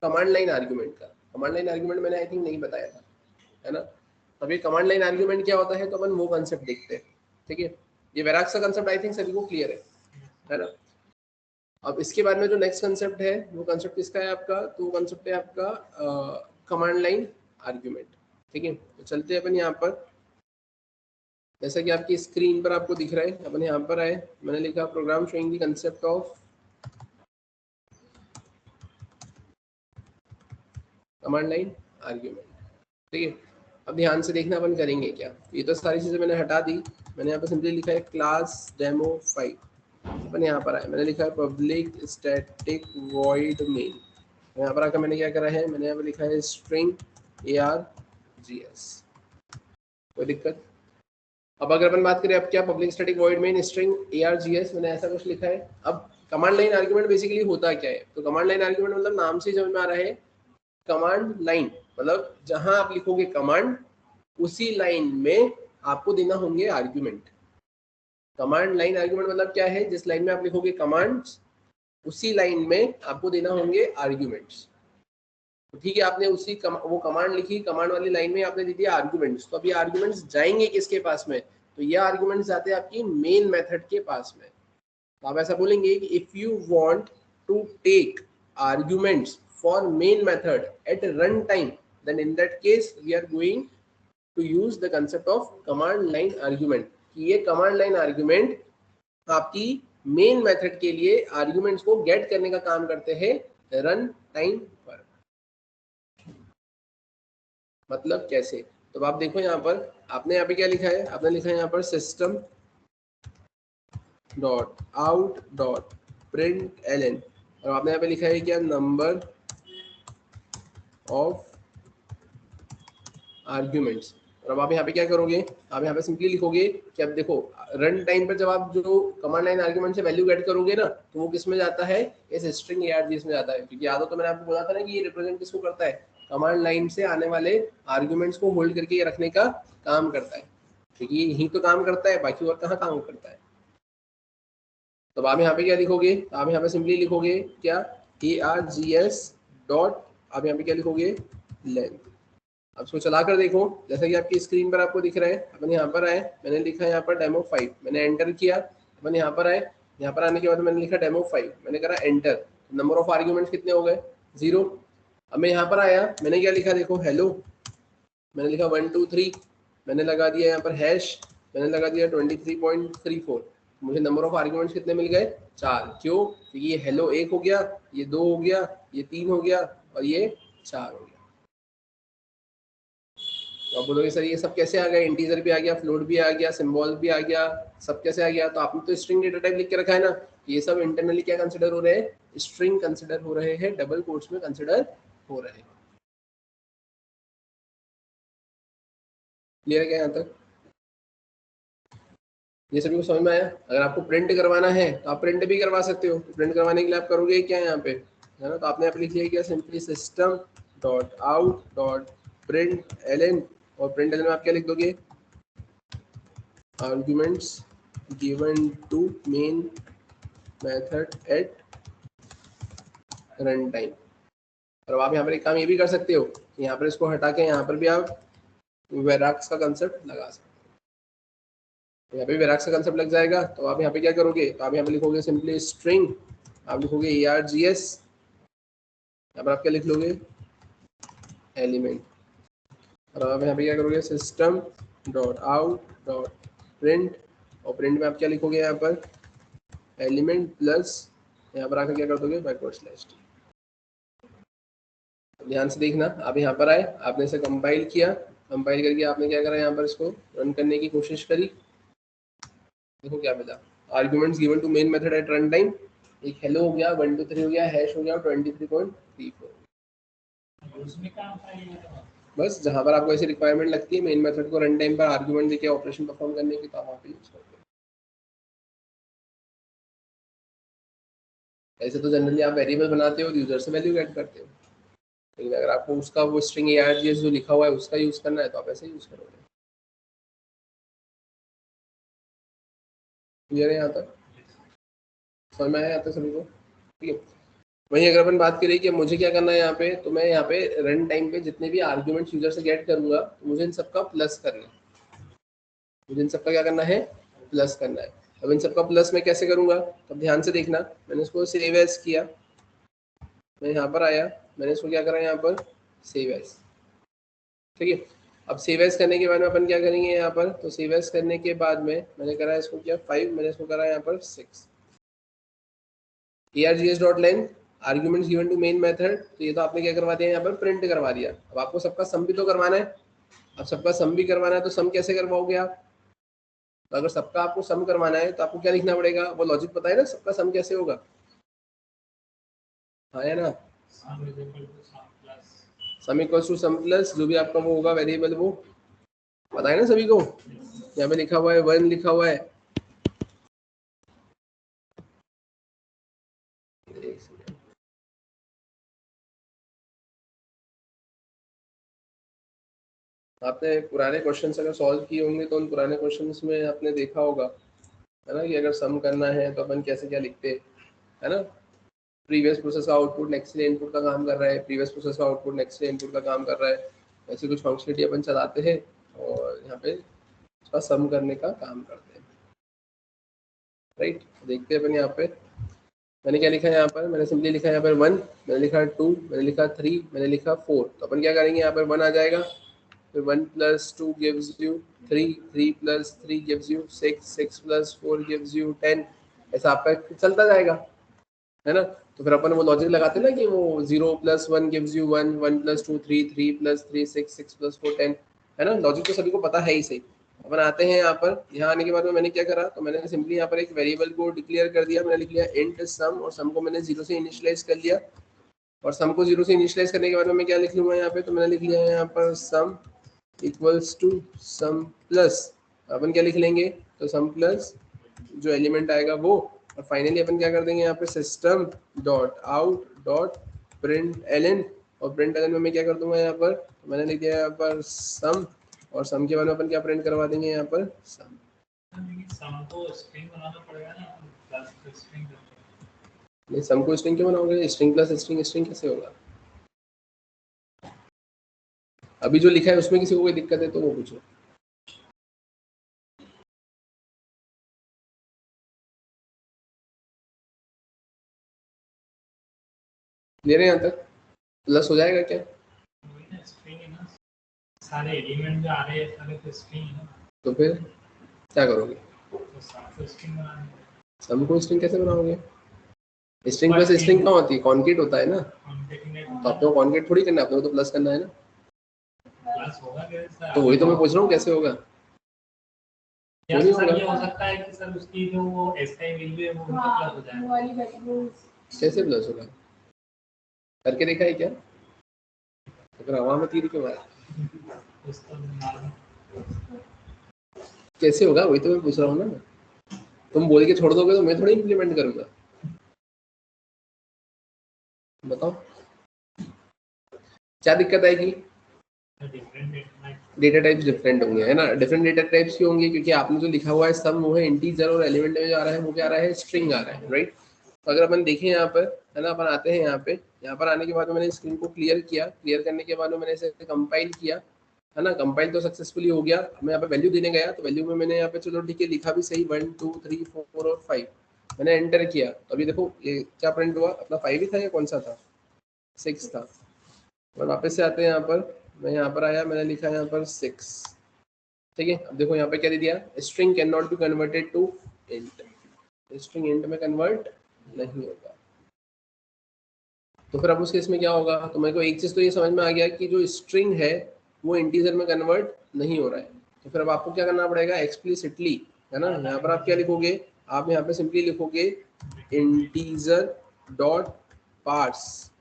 कमांड लाइन आर्ग्यूमेंट का। कमांड लाइन आर्ग्यूमेंट मैंने आई थिंक नहीं बताया था, है ना। अब ये कमांड लाइन आर्ग्यूमेंट क्या होता है, तो अपन वो कंसेप्ट देखते हैं, ठीक है। ये वेराक्स का कंसेप्ट आई थिंक सभी को क्लियर है ना। अब इसके बाद में जो नेक्स्ट कंसेप्ट है, वो कंसेप्ट किसका है आपका, तो वो कंसेप्ट है आपका कमांड लाइन आर्ग्यूमेंट, ठीक है। तो चलते हैं अपन यहाँ पर, जैसा कि आपकी स्क्रीन पर आपको दिख रहा है, अपन यहाँ पर आए, मैंने लिखा program showing the concept of command line argument. ठीक है, अब ध्यान से देखना अपन करेंगे क्या। ये तो सारी चीज़ें मैंने हटा दी, मैंने यहाँ पर सिंपली लिखा है क्लास डेमो 5। अपन यहाँ पर आए, मैंने लिखा है पब्लिक स्टैटिक वॉइड मेन। यहाँ पर आकर मैंने क्या करा है, मैंने यहाँ पर लिखा है स्ट्रिंग args। कोई दिक्कत? अब अगर अपन बात करें अब क्या, public static void main string args, मैंने ऐसा कुछ लिखा है। अब कमांड लाइन आर्ग्यूमेंट बेसिकली होता क्या है, तो कमांड लाइन आर्ग्यूमेंट मतलब नाम से समझ में आ रहा है, कमांड लाइन मतलब जहां आप लिखोगे कमांड उसी लाइन में आपको देना होंगे आर्ग्यूमेंट। कमांड लाइन आर्ग्यूमेंट मतलब क्या है, जिस लाइन में आप लिखोगे कमांड्स उसी लाइन में आपको देना होंगे आर्ग्यूमेंट्स। तो ठीक है, आपने उसी वो कमांड लिखी, कमांड वाली लाइन में आपने दे दिया आर्ग्यूमेंट्स। तो अब ये आर्ग्यूमेंट्स जाएंगे किसके पास में, तो ये आर्ग्यूमेंट्स जाते हैं आपकी मेन मेथड के पास में। तो आप ऐसा बोलेंगे कि if you want to take arguments for main method at run time, then in that case we are going to use the concept of command line argument. कि ये कमांड लाइन आर्ग्यूमेंट आपकी मेन मेथड के लिए arguments को gate करने का काम करते हैं रन टाइम पर। मतलब कैसे, तो आप देखो यहाँ पर आपने यहाँ पे क्या लिखा है, आपने लिखा है यहाँ पर system dot out dot print Elon, और आपने यहाँ पे लिखा है क्या, नंबर ऑफ आर्ग्यूमेंट्स। और अब आप यहाँ पे क्या करोगे, आप यहाँ पे सिंपली लिखोगे कि अब देखो रन टाइम पर जब आप जो कमांड लाइन आर्ग्यूमेंट से वैल्यू गेट करोगे ना, तो वो किस में जाता है, इस स्ट्रिंग args में जाता है। क्योंकि याद हो तो मैंने आपको बोला था ना कि ये रिप्रेजेंट किसको करता है, कमांड लाइन से आने वाले आर्ग्यूमेंट्स को होल्ड करके रखने का काम करता है। क्योंकि यही तो काम करता है, बाकी और कहाँ काम करता है। तो आप यहाँ पे क्या लिखोगे, आप यहाँ पे सिंपली लिखोगे क्या, args डॉट, आप यहाँ पे क्या लिखोगे, लेंथ। अब इसको चला कर देखो, जैसा कि आपकी स्क्रीन पर आपको दिख रहा है। अपन यहाँ पर आए, मैंने लिखा है यहाँ पर डेमो 5, मैंने एंटर किया। अपन यहाँ पर आए, यहाँ पर आने के बाद मैंने लिखा डेमो 5, मैंने करा एंटर। नंबर ऑफ आर्ग्यूमेंट्स कितने हो गए, 0। अब मैं यहाँ पर आया, मैंने क्या लिखा देखो, हेलो, मैंने लिखा 1 2 3, मैंने लगा दिया यहाँ पर हैश, मैंने लगा दिया 23.34। मुझे नंबर ऑफ आर्ग्यूमेंट्स कितने मिल गए, 4। क्यों, क्योंकि ये हेलो 1 हो गया, ये 2 हो गया, ये 3 हो गया और ये 4 हो गया। तो आप बोलोगे सर ये सब कैसे आ गया, इंटीजर भी आ गया, फ्लोट भी आ गया, सिंबल भी आ गया, सब कैसे आ गया। तो आपने तो स्ट्रिंग डेटा टाइप लिख के रखा है ना, ये सब इंटरनली क्या कंसिडर हो रहे हैं, स्ट्रिंग कंसिडर हो रहे हैं, डबल कोट्स में कंसिडर हो रहे हैं। क्लियर है क्या यहाँ तक, ये सभी को समझ में आया। अगर आपको प्रिंट करवाना है तो आप प्रिंट भी करवा सकते हो। प्रिंट करवाने के लिए आप करोगे क्या यहाँ पे, है ना, तो आपने यहाँ पे लिख लिया क्या, simply system dot out dot print Elon, और प्रिंट एलन में आप क्या लिख दोगे, arguments given to main method at run time। और आप यहाँ पर एक काम ये भी कर सकते हो, यहाँ पर इसको हटा के यहाँ पर भी आप वेराक्स का कंसेप्ट लगा सकते हो। यहाँ पे वेराक्स का कंसेप्ट लग जाएगा। तो आप यहाँ पे क्या करोगे, तो आप यहाँ पे लिखोगे सिंपली स्ट्रिंग, आप लिखोगे args, यहाँ पर आप क्या लिख लोगे, एलिमेंट। और आप यहाँ पे क्या करोगे, system dot out dot print, और प्रिंट में आप क्या लिखोगे, यहाँ पर एलिमेंट प्लस, यहाँ पर आकर क्या कर दोगे, बैकवर्ड स्लैश। ध्यान से देखना, आप यहाँ पर आए, आपने इसे कंपाइल किया, कंपाइल करके आपने क्या करा, यहाँ पर इसको रन करने की कोशिश करी। देखो क्या मिला, arguments given to main method at run time, एक हेलो हो गया, 1 2 3 हो गया, हैश हो गया, 23.34। बस जहाँ पर आपको ऐसी रिक्वायरमेंट लगती है मेन मेथड को रन टाइम पर आर्ग्यूमेंट देके ऑपरेशन परफॉर्म करने की, तो आप वहाँ पे यूज करते हैं। ऐसे तो जनरली आप वेरिएबल बनाते हो, यूजर से वैल्यू गेट करते हो, लेकिन अगर आपको उसका वो स्ट्रिंग args जो लिखा हुआ है उसका यूज करना है तो आप ऐसे यूज करोगे। क्लियर है यहाँ तक, समझ में आया यहाँ तक सभी को, ठीक है। वहीं अगर अपन बात करें कि मुझे क्या करना है यहाँ पे, तो मैं यहाँ पे रन टाइम पे जितने भी आर्ग्यूमेंट्स यूजर से गेट करूंगा तो मुझे इन सबका प्लस करना है, मुझे इन सबका क्या करना है, प्लस करना है। अब इन सबका प्लस मैं कैसे करूंगा, तब ध्यान से देखना, मैंने इसको सेव एज किया, मैं यहाँ पर आया, मैंने इसको क्या करा यहाँ पर सेव एज, ठीक है। अब सेव एज करने के बाद में अपन क्या करेंगे यहाँ पर, तो सेव एज करने के बाद में मैंने करा इसको क्या 5, मैंने इसको करा यहाँ पर 6, args.length arguments given to main method, तो ये तो आपने क्या करवा दिया यहाँ पर, प्रिंट करवा दिया। अब आपको सबका सम भी तो करवाना है। अब सबका सम भी करवाना है तो सम कैसे करवाओगे आप? तो अगर सबका आपको सम करवाना है तो आपको क्या लिखना पड़ेगा, वो लॉजिक पता है ना, सबका सम कैसे होगा? हाँ है ना, sum equal to sum plus जो भी आपका वो होगा वेरिएबल, वो पता है ना सभी को। यहाँ पे लिखा हुआ है 1 लिखा हुआ है, आपने पुराने क्वेश्चंस अगर सॉल्व किए होंगे तो उन पुराने क्वेश्चंस में आपने देखा होगा, है ना, कि अगर सम करना है तो अपन कैसे क्या लिखते हैं, है ना। प्रीवियस प्रोसेस का आउटपुट नेक्स्ट डे इनपुट का काम कर रहा है, प्रीवियस प्रोसेस का आउटपुट नेक्स्ट डे इनपुट का काम कर रहा है, ऐसी कुछ फंक्शनलिटी अपन चलाते हैं और यहाँ पे उसका सम करने का काम करते हैं, राइट। देखते हैं अपन यहाँ पे मैंने क्या लिखा है, यहाँ पर मैंने सिंपली लिखा है यहाँ पर 1, मैंने लिखा 2, मैंने लिखा 3, मैंने लिखा 4। तो अपन क्या करेंगे, यहाँ पर 1 आ जाएगा, फिर 1 + 2 gives you 3, 3 + 3 gives you 6, 6 + 4 gives you 10, ऐसा आपका चलता जाएगा, है ना। तो फिर अपन वो लॉजिक लगाते हैं ना कि वो 0 + 1 gives you 1, 1 + 2 3, 3 + 3 6, 6 + 4 10, है ना। लॉजिक तो सभी को पता है ही सही। अपन आते हैं यहाँ पर, यहाँ आने के बाद में मैंने क्या करा, तो मैंने सिंपली यहाँ पर एक वेरिएबल को डिक्लेयर कर दिया, मैंने लिख लिया इंट सम, और सम को मैंने 0 से इनिशियलाइज कर लिया, और सम को 0 से इनिशियलाइज करने के बाद में मैं क्या लिख लूँगा यहाँ पे, तो मैंने लिख लिया है यहाँ पर sum equals to sum plus, अपन क्या लिख लेंगे, तो सम प्लस जो एलिमेंट आएगा वो, और फाइनली अपन क्या कर देंगे यहाँ पे system dot out dot print Elon, और प्रिंट एलन में मैं क्या कर दूंगा यहाँ पर, तो मैंने लिख दिया यहाँ पर सम, और सम के बाद में अपन क्या प्रिंट करवा देंगे यहाँ पर सम। सम को स्ट्रिंग बनाना पड़ेगा ना, प्लस स्ट्रिंग। नहीं, सम को स्ट्रिंग क्यों बनाओगे, स्ट्रिंग प्लस स्ट्रिंग, स्ट्रिंग कैसे होगा? अभी जो लिखा है उसमें किसी को कोई दिक्कत है तो वो पूछो। क्लियर है यहाँ तक? प्लस हो जाएगा क्या? स्ट्रिंग है ना, सारे एलिमेंट जो आ रहे हैं सारे तो स्ट्रिंग है ना, तो फिर क्या करोगे? तो सम को स्ट्रिंग बनाना। सम को स्ट्रिंग कैसे बनाओगे? स्ट्रिंग प्लस स्ट्रिंग कहाँ होती है, कॉन्केट होता है ना, तो आपको कॉन्केट थोड़ी करना है, आपको तो प्लस करना है ना। प्लस होगा कैसे? तो वही तो मैं पूछ रहा हूँ कैसे होगा। या सर ये हो सकता है कि सर उसकी जो वो एसआई वैल्यू है वो प्लस हो जाए। कैसे प्लस होगा, करके देखा है क्या? अगर हवा में तीर क्यों मारा, कैसे होगा, वही तो मैं पूछ रहा हूँ ना। तुम बोल के छोड़ दोगे तो मैं थोड़ी इम्प्लीमेंट करूंगा, बताओ क्या दिक्कत आएगी? डेटा टाइप्स डिफरेंट होंगे, है ना। डिफरेंट डेटा टाइप्स क्यों होंगे, क्योंकि आपने जो लिखा हुआ है सम वो है इंटीजर, और एलिमेंट में जो आ रहा है वो क्या आ रहा है, स्ट्रिंग आ रहा है, राइट। तो अगर अपन देखें यहाँ पर, है ना, अपन आते हैं यहाँ पर आने के बाद में मैंने स्क्रीन को क्लियर किया, क्लियर करने के बाद में मैंने इसे कंपाइल किया, है ना। कंपाइल तो सक्सेसफुली हो गया। मैं यहाँ पे वैल्यू देने गया तो वैल्यू में मैंने यहाँ पे चलो ठीक है लिखा भी सही 1 2 3 4 और 5, मैंने एंटर किया तो अभी देखो ये क्या प्रिंट हुआ, अपना 5 ही था या कौन सा था, 6 था। और वापस से आते हैं यहाँ पर, मैं यहाँ पर आया, मैंने लिखा यहाँ पर 6, ठीक है। अब देखो यहाँ पे क्या दे दिया, string can not be converted to int, string int में कन्वर्ट नहीं होगा। तो फिर अब उस केस में क्या होगा, तो मेरे को एक चीज तो ये समझ में आ गया कि जो स्ट्रिंग है वो इंटीजर में कन्वर्ट नहीं हो रहा है। तो फिर अब आपको क्या करना पड़ेगा, एक्सप्लिसिटली, है ना। यहाँ पर आप क्या लिखोगे, आप यहाँ पे सिंपली लिखोगे इंटीजर डॉट पार्स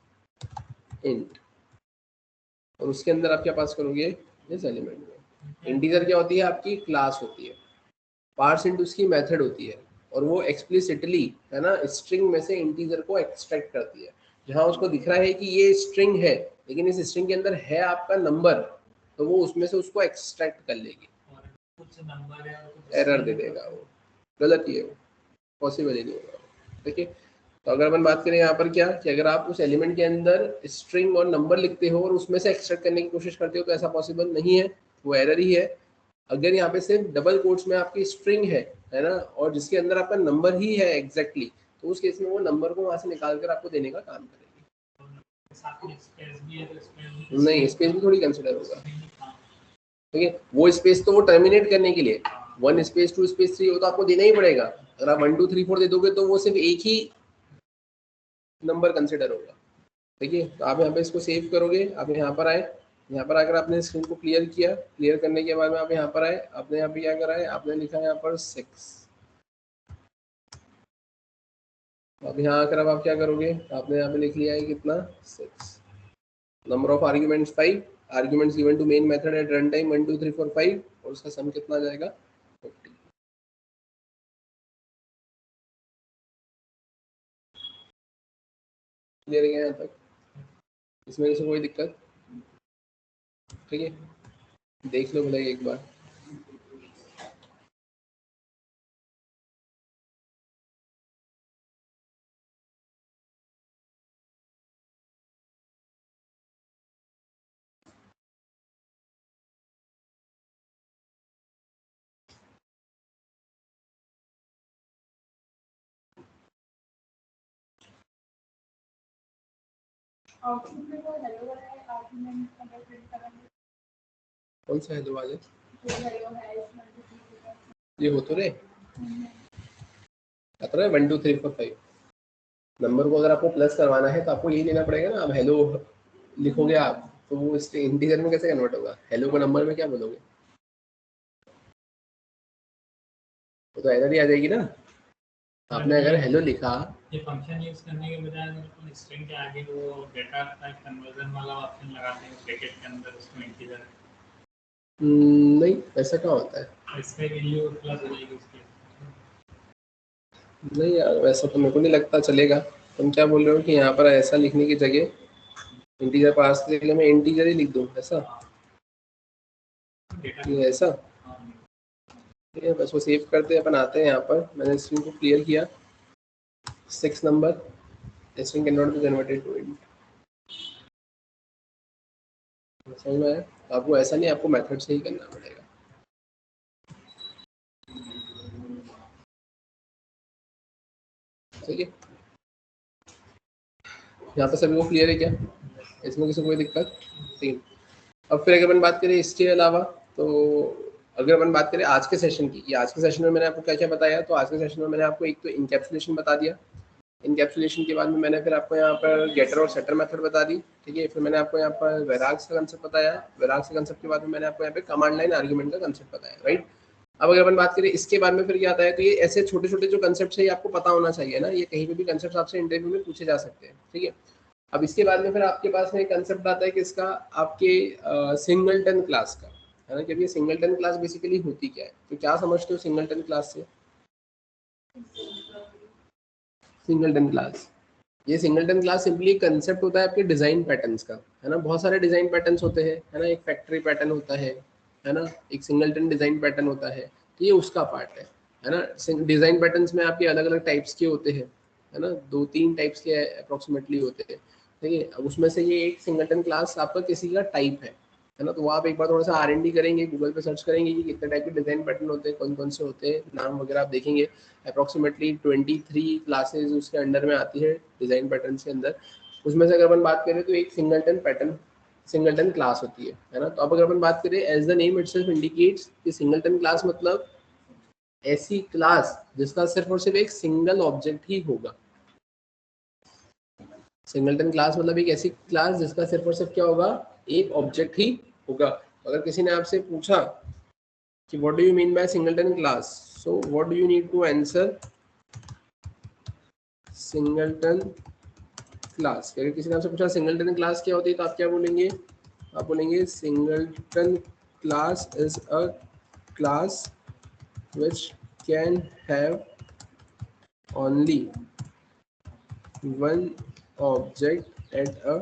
इंट, और उसके अंदर आप क्या पास करोगे, इस एलिमेंट में। इंटीजर क्या होती है, आपकी क्लास होती है, पार्स इंट उसकी मेथड होती है, और वो एक्सप्लिसिटली, है ना, स्ट्रिंग में से इंटीजर को एक्सट्रैक्ट करती है। जहां उसको दिख रहा है कि ये स्ट्रिंग है लेकिन इस स्ट्रिंग के अंदर है आपका नंबर, तो वो उसमें से उसको एक्सट्रैक्ट कर लेगी, कुछ नंबर है और कुछ एरर दे देगा, वो गलत ही है, वो पॉसिबल ही नहीं होगा, ठीक है। तो अगर अपन बात करें यहाँ पर क्या, कि अगर आप उस एलिमेंट के अंदर स्ट्रिंग और नंबर लिखते हो और उसमें से एक्सट्रैक्ट करने की कोशिश करते हो तो ऐसा पॉसिबल नहीं है, वो एरर ही है। अगर यहाँ पे सिर्फ डबल कोट्स में आपकी स्ट्रिंग है ना, और जिसके अंदर आपका नंबर ही है एग्जैक्टली, तो उस केस में वो नंबर को वहां से निकाल कर आपको देने का काम करेगी। नहीं, स्पेस भी थोड़ी कंसिडर होगा, ठीक है। वो स्पेस तो वो टर्मिनेट करने के लिए 1 स्पेस 2 स्पेस 3 हो तो आपको देना ही पड़ेगा। अगर आप 1 2 3 4 दे दोगे तो वो सिर्फ एक ही नंबर कंसिडर होगा। ठीक है, तो आप यहाँ पे इसको सेव करोगे, आप यहाँ पर आए, यहाँ पर आकर आपने स्क्रीन को क्लियर किया, क्लियर करने के बाद में आप यहाँ पर आए, आपने यहाँ पे क्या करा है, आपने लिखा है यहाँ पर 6। अब यहाँ आकर अब आप क्या करोगे, आपने यहाँ पे लिख लिया है कितना 6, number of arguments 5, arguments given to main method at run time 1 2 3 4 5, और उसका सम कितना आ जाएगा 50। क्लियर है यहाँ तक, इसमें से कोई दिक्कत? ठीक है, देख लो भले एक बार। कौन सा हेलो वाले? ये हो तो रहे 1 2 3 4 5 नंबर को अगर आपको प्लस करवाना है तो आपको यही लेना पड़ेगा ना। अब हेलो लिखोगे आप तो वो इस इंटीजर में कैसे कन्वर्ट होगा? हेलो को नंबर में क्या बोलोगे? वो तो एरर ही आ जाएगी ना। आपने अगर हेलो लिखा, ये फंक्शन यूज करने के बजाय अगर स्ट्रिंग के आगे वो डेटा टाइप कन्वर्जन वाला ऑप्शन लगाते हैं ब्रैकेट के अंदर, उसको इंटीजर नहीं ऐसा क्या होता है? इसका वैल्यू प्लस हो जाएगी उसकी। नहीं यार, वैसा तो मेरे को नहीं लगता चलेगा। तुम क्या बोल रहे हो कि यहाँ पर ऐसा लिखने की जगह इंटीजर पास की जगह मैं इंटीजर ही लिख दूँ, ऐसा? ये ऐसा ठीक है, बस वो सेव करते हैं, अपन आते हैं यहाँ पर। मैंने स्ट्रिंग को क्लियर किया, 6 number, string can not be converted to int. समझ में आया? आपको ऐसा नहीं, आपको मेथड से ही करना पड़ेगा। ठीक है, यहाँ पर सभी को क्लियर है क्या? इसमें किसी को कोई दिक्कत? ठीक। अब फिर अगर अपन बात करें इसके अलावा, तो अगर अपन बात करें आज के सेशन की, आज के सेशन में मैंने आपको क्या क्या बताया, तो आज के सेशन में मैंने आपको एक तो इनकैप्सुलेशन बता दिया। इनकैप्सुलेशन के बाद में मैंने फिर आपको यहाँ पर गेटर और सेटर मेथड बता दी। ठीक है, फिर मैंने आपको यहाँ पर वेराग्स का कंसेप्ट बताया। वेराग्स के कंसेप्ट के बाद में मैंने आपको यहाँ पे कमांड लाइन आर्ग्यूमेंट का कंसेप्ट बताया, राइट। अब अगर अपन बात करें इसके बाद में फिर क्या आता है, तो ये ऐसे छोटे छोटे जो कंसेप्ट है ये आपको पता होना चाहिए ना, ये कहीं पे भी कंसेप्ट आपसे इंटरव्यू में पूछे जा सकते हैं। ठीक है, अब इसके बाद में फिर आपके पास में एक कंसेप्ट आता है कि इसका आपके सिंगलटन क्लास का, है ना, कि ये सिंगलटन क्लास बेसिकली होती क्या है। तो क्या समझते हो सिंगलटन क्लास से? सिंगलटन क्लास, ये सिंगलटन क्लास सिंपली एक कंसेप्ट होता है आपके डिजाइन पैटर्न्स का, है ना। बहुत सारे डिजाइन पैटर्न्स होते हैं, है ना। एक फैक्ट्री पैटर्न होता है ना। एक सिंगलटन डिजाइन पैटर्न होता है, तो ये उसका पार्ट है ना। डिजाइन पैटर्न्स में आपके अलग अलग टाइप्स के होते हैं, है ना, 2-3 टाइप्स के अप्रोक्सीमेटली होते हैं। ठीक है, अब उसमें से ये एक सिंगलटन क्लास आपका किसी का टाइप है ना। तो वो आप एक बार थोड़ा सा R&D करेंगे, गूगल पे सर्च करेंगे कि कितने टाइप के डिजाइन पैटर्न होते हैं, कौन कौन से होते हैं, नाम वगैरह आप देखेंगे। अप्रोक्सीमेटली 23 क्लासेज उसके अंडर में आती है डिजाइन पैटर्न के अंदर। उसमें से अगर अपन बात करें तो एक सिंगलटन पैटर्न, सिंगलटन क्लास होती है ना। तो अब अगर अपन बात करें, as the name itself indicates कि सिंगलटन क्लास मतलब ऐसी क्लास जिसका सिर्फ और सिर्फ एक सिंगल ऑब्जेक्ट ही होगा। सिंगलटन क्लास मतलब एक ऐसी क्लास जिसका सिर्फ और सिर्फ क्या होगा, एक ऑब्जेक्ट ही होगा। अगर किसी ने आपसे पूछा कि what do you mean by singleton class, so what do you need to answer singleton class. अगर किसी ने आपसे पूछा सिंगलटन क्लास क्या होती है, तो आप क्या बोलेंगे? आप बोलेंगे singleton class is a class which can have only one object at a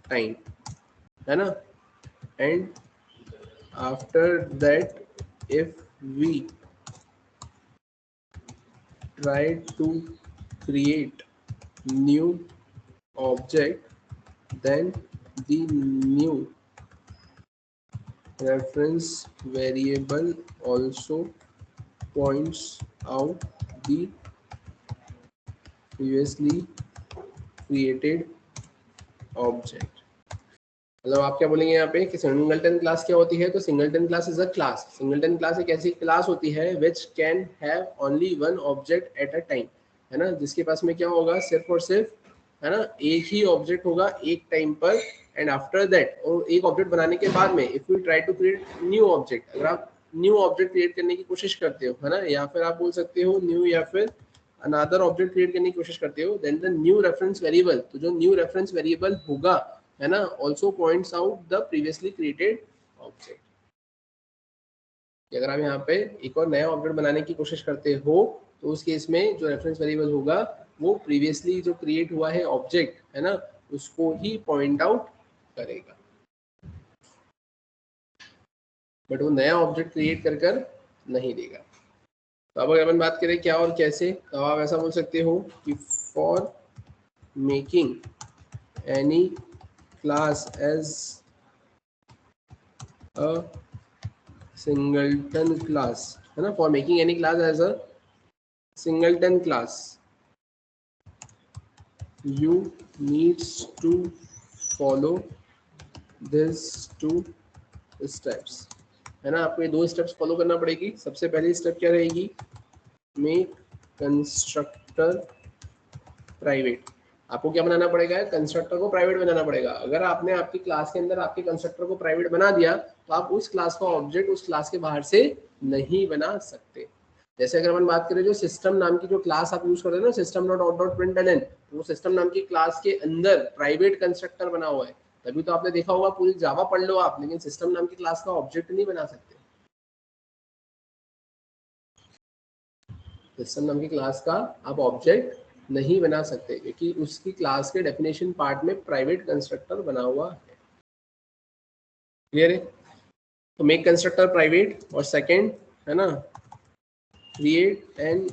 time, है ना। and after that if we try to create new object then the new reference variable also points out the previously created object। मतलब आप क्या बोलेंगे यहाँ पे कि singleton class क्या होती है, तो singleton class is a class, singleton class एक ऐसी क्लास होती है which can have only one object at a time, है ना, जिसके पास में क्या होगा, सिर्फ और सिर्फ है ना, एक ही ऑब्जेक्ट होगा एक टाइम पर, एंड आफ्टर दैट, और एक ऑब्जेक्ट बनाने के बाद में if you try to create new object, अगर आप न्यू ऑब्जेक्ट क्रिएट करने की कोशिश करते हो, है ना, या फिर आप बोल सकते हो न्यू या फिर अनदर ऑब्जेक्ट क्रिएट करने की कोशिश करते हो, then the new reference variable, तो जो न्यू रेफरेंस वेरिएबल होगा, है ना, also points out the previously created object. अगर आप यहाँ पे एक और नया ऑब्जेक्ट बनाने की कोशिश करते हो, तो उस केस में जो रेफरेंस वेरिएबल होगा वो प्रीवियसली जो क्रिएट हुआ है ऑब्जेक्ट, है ना, उसको ही पॉइंट आउट करेगा, बट वो नया ऑब्जेक्ट क्रिएट कर नहीं देगा। तो अब अगर अपन बात करें क्या और कैसे, तो आप ऐसा बोल सकते हो कि for making any class as a singleton class, है ना, for making any class as a singleton class, you needs to follow these two steps, है ना, आपको ये दो स्टेप्स फॉलो करना पड़ेगी। सबसे पहली स्टेप क्या रहेगी, मेक कंस्ट्रक्टर प्राइवेट। आपको क्या बनाना पड़ेगा, कंस्ट्रक्टर को प्राइवेट बनाना पड़ेगा। अगर आपने आपकी क्लास के अंदर आपके कंस्ट्रक्टर को प्राइवेट बना दिया, तो आप उस क्लास का ऑब्जेक्ट उस क्लास के बाहर से नहीं बना सकते। जैसे अगर अपन बात करें जो सिस्टम नाम की जो क्लास आप यूज करते हैं ना, सिस्टम डॉट प्रिंटलन, वो सिस्टम नाम की क्लास के अंदर प्राइवेट कंस्ट्रक्टर बना हुआ है। तभी तो आपने देखा होगा पूरी जावा पढ़ लो आप, लेकिन सिस्टम नाम की क्लास का ऑब्जेक्ट नहीं बना सकते। सिस्टम नाम की क्लास का आप ऑब्जेक्ट नहीं बना सकते, क्योंकि उसकी क्लास के डेफिनेशन पार्ट में प्राइवेट कंस्ट्रक्टर बना हुआ है। क्लियर है? तो मेक कंस्ट्रक्टर प्राइवेट, और सेकंड, है ना, क्रिएट एन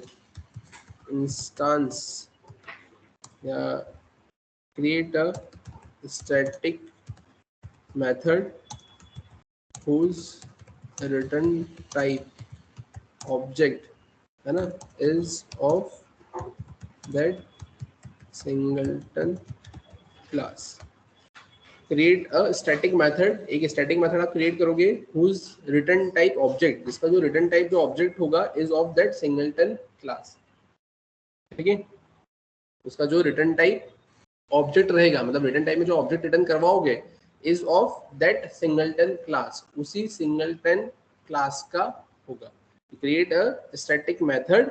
इंस्टेंस या create a static method whose return type object, है ना, is of that singleton class। Create a static method, एक स्टैटिक मेथड आप क्रिएट करोगे whose रिटर्न टाइप ऑब्जेक्ट, जिसका जो रिटर्न टाइप जो ऑब्जेक्ट होगा is of that singleton class. ठीक है, उसका जो रिटर्न टाइप ऑब्जेक्ट रहेगा, मतलब रिटर्न टाइप में जो ऑब्जेक्ट रिटर्न करवाओगे is of that singleton class, उसी सिंगलटन क्लास का होगा। Create a static method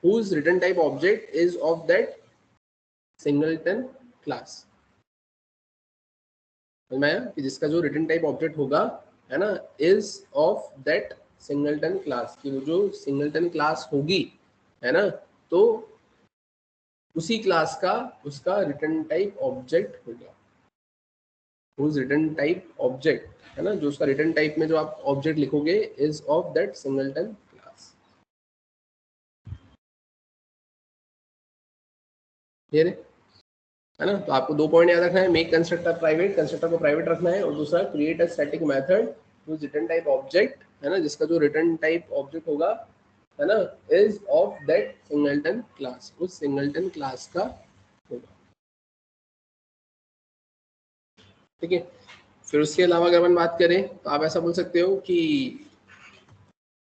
whose return type object is of that singleton class. समझ में आया कि जिसका जो रिटर्न टाइप ऑब्जेक्ट होगा, है ना, is of that singleton class, की वो जो सिंगलटन क्लास होगी, है ना, तो उसी क्लास का उसका रिटर्न टाइप ऑब्जेक्ट होगा। whose रिटर्न टाइप ऑब्जेक्ट, है ना, जो उसका रिटर्न टाइप में जो आप ऑब्जेक्ट लिखोगे is of that singleton class. Clear है ना? तो आपको दो पॉइंट याद रखना है, मेक कंस्ट्रक्टर प्राइवेट, कंस्ट्रक्टर को प्राइवेट रखना है, और दूसरा create a static method whose return type object, है ना, जिसका जो रिटर्न टाइप ऑब्जेक्ट होगा, है ना, is of that singleton class, उस सिंगलटन क्लास का होगा। ठीक है, फिर उसके अलावा अगर अपन बात करें तो आप ऐसा बोल सकते हो कि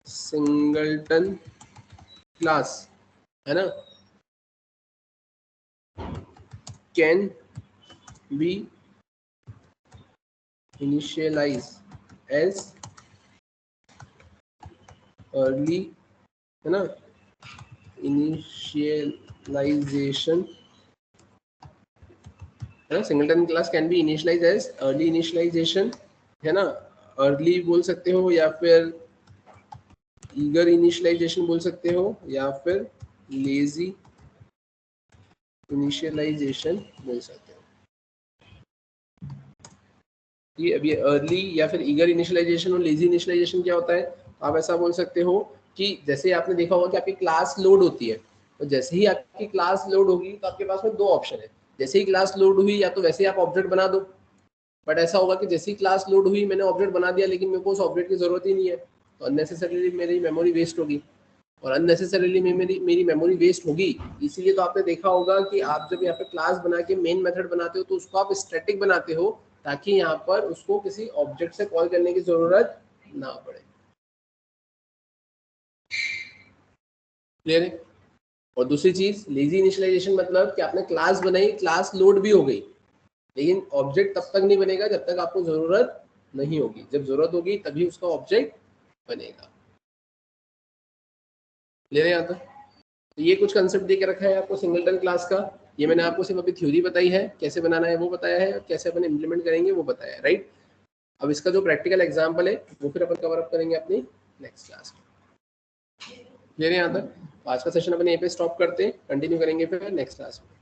सिंगलटन क्लास, है ना, can be initialized as early, है ना, initialization, है ना, singleton class can be initialize as early initialization, है ना, अर्ली बोल सकते हो, या फिर ईगर इनिशियलाइजेशन बोल सकते हो, या फिर लेजी इनिशियलाइजेशन बोल सकते हो। ये अभी अर्ली या फिर ईगर इनिशियलाइजेशन और लेजी इनिशियलाइजेशन क्या होता है, आप ऐसा बोल सकते हो कि जैसे आपने देखा होगा कि आपकी क्लास लोड होती है, तो जैसे ही आपकी क्लास लोड होगी तो आपके पास में दो ऑप्शन है, जैसे ही क्लास लोड हुई या तो वैसे ही आप ऑब्जेक्ट बना दो, बट ऐसा होगा कि जैसे ही क्लास लोड हुई मैंने ऑब्जेक्ट बना दिया, लेकिन मेरे को उस ऑब्जेक्ट की जरूरत ही नहीं है, तो अननेसेसरीली मेरी मेमोरी वेस्ट होगी, और अननेसेसरीली मेरी मेमोरी वेस्ट होगी। इसीलिए तो आपने देखा होगा कि आप जब यहाँ पे क्लास बना के मेन मेथड बनाते हो तो उसको आप स्टैटिक बनाते हो, ताकि यहाँ पर उसको किसी ऑब्जेक्ट से कॉल करने की जरूरत ना पड़े। क्लियर है? और दूसरी चीज लेजी इनिशियलाइजेशन मतलब कि आपने क्लास बनाई, क्लास लोड भी हो गई, लेकिन ऑब्जेक्ट तब तक नहीं बनेगा जब तक आपको जरूरत नहीं होगी। जब जरूरत होगी तभी उसका ऑब्जेक्ट बनेगा। ले रहे हैं यहाँ तक? तो ये कुछ कंसेप्ट दे के रखा है आपको सिंगलटन क्लास का। ये मैंने आपको सिर्फ अभी थ्योरी बताई है, कैसे बनाना है वो बताया है, कैसे अपन इम्प्लीमेंट करेंगे वो बताया है, राइट। अब इसका जो प्रैक्टिकल एग्जाम्पल है वो फिर अपन कवर अप करेंगे अपनी नेक्स्ट क्लास में। क्लियर है यहाँ तक? आज का सेशन अपन यहीं पे स्टॉप करते हैं, कंटिन्यू करेंगे फिर नेक्स्ट क्लास में।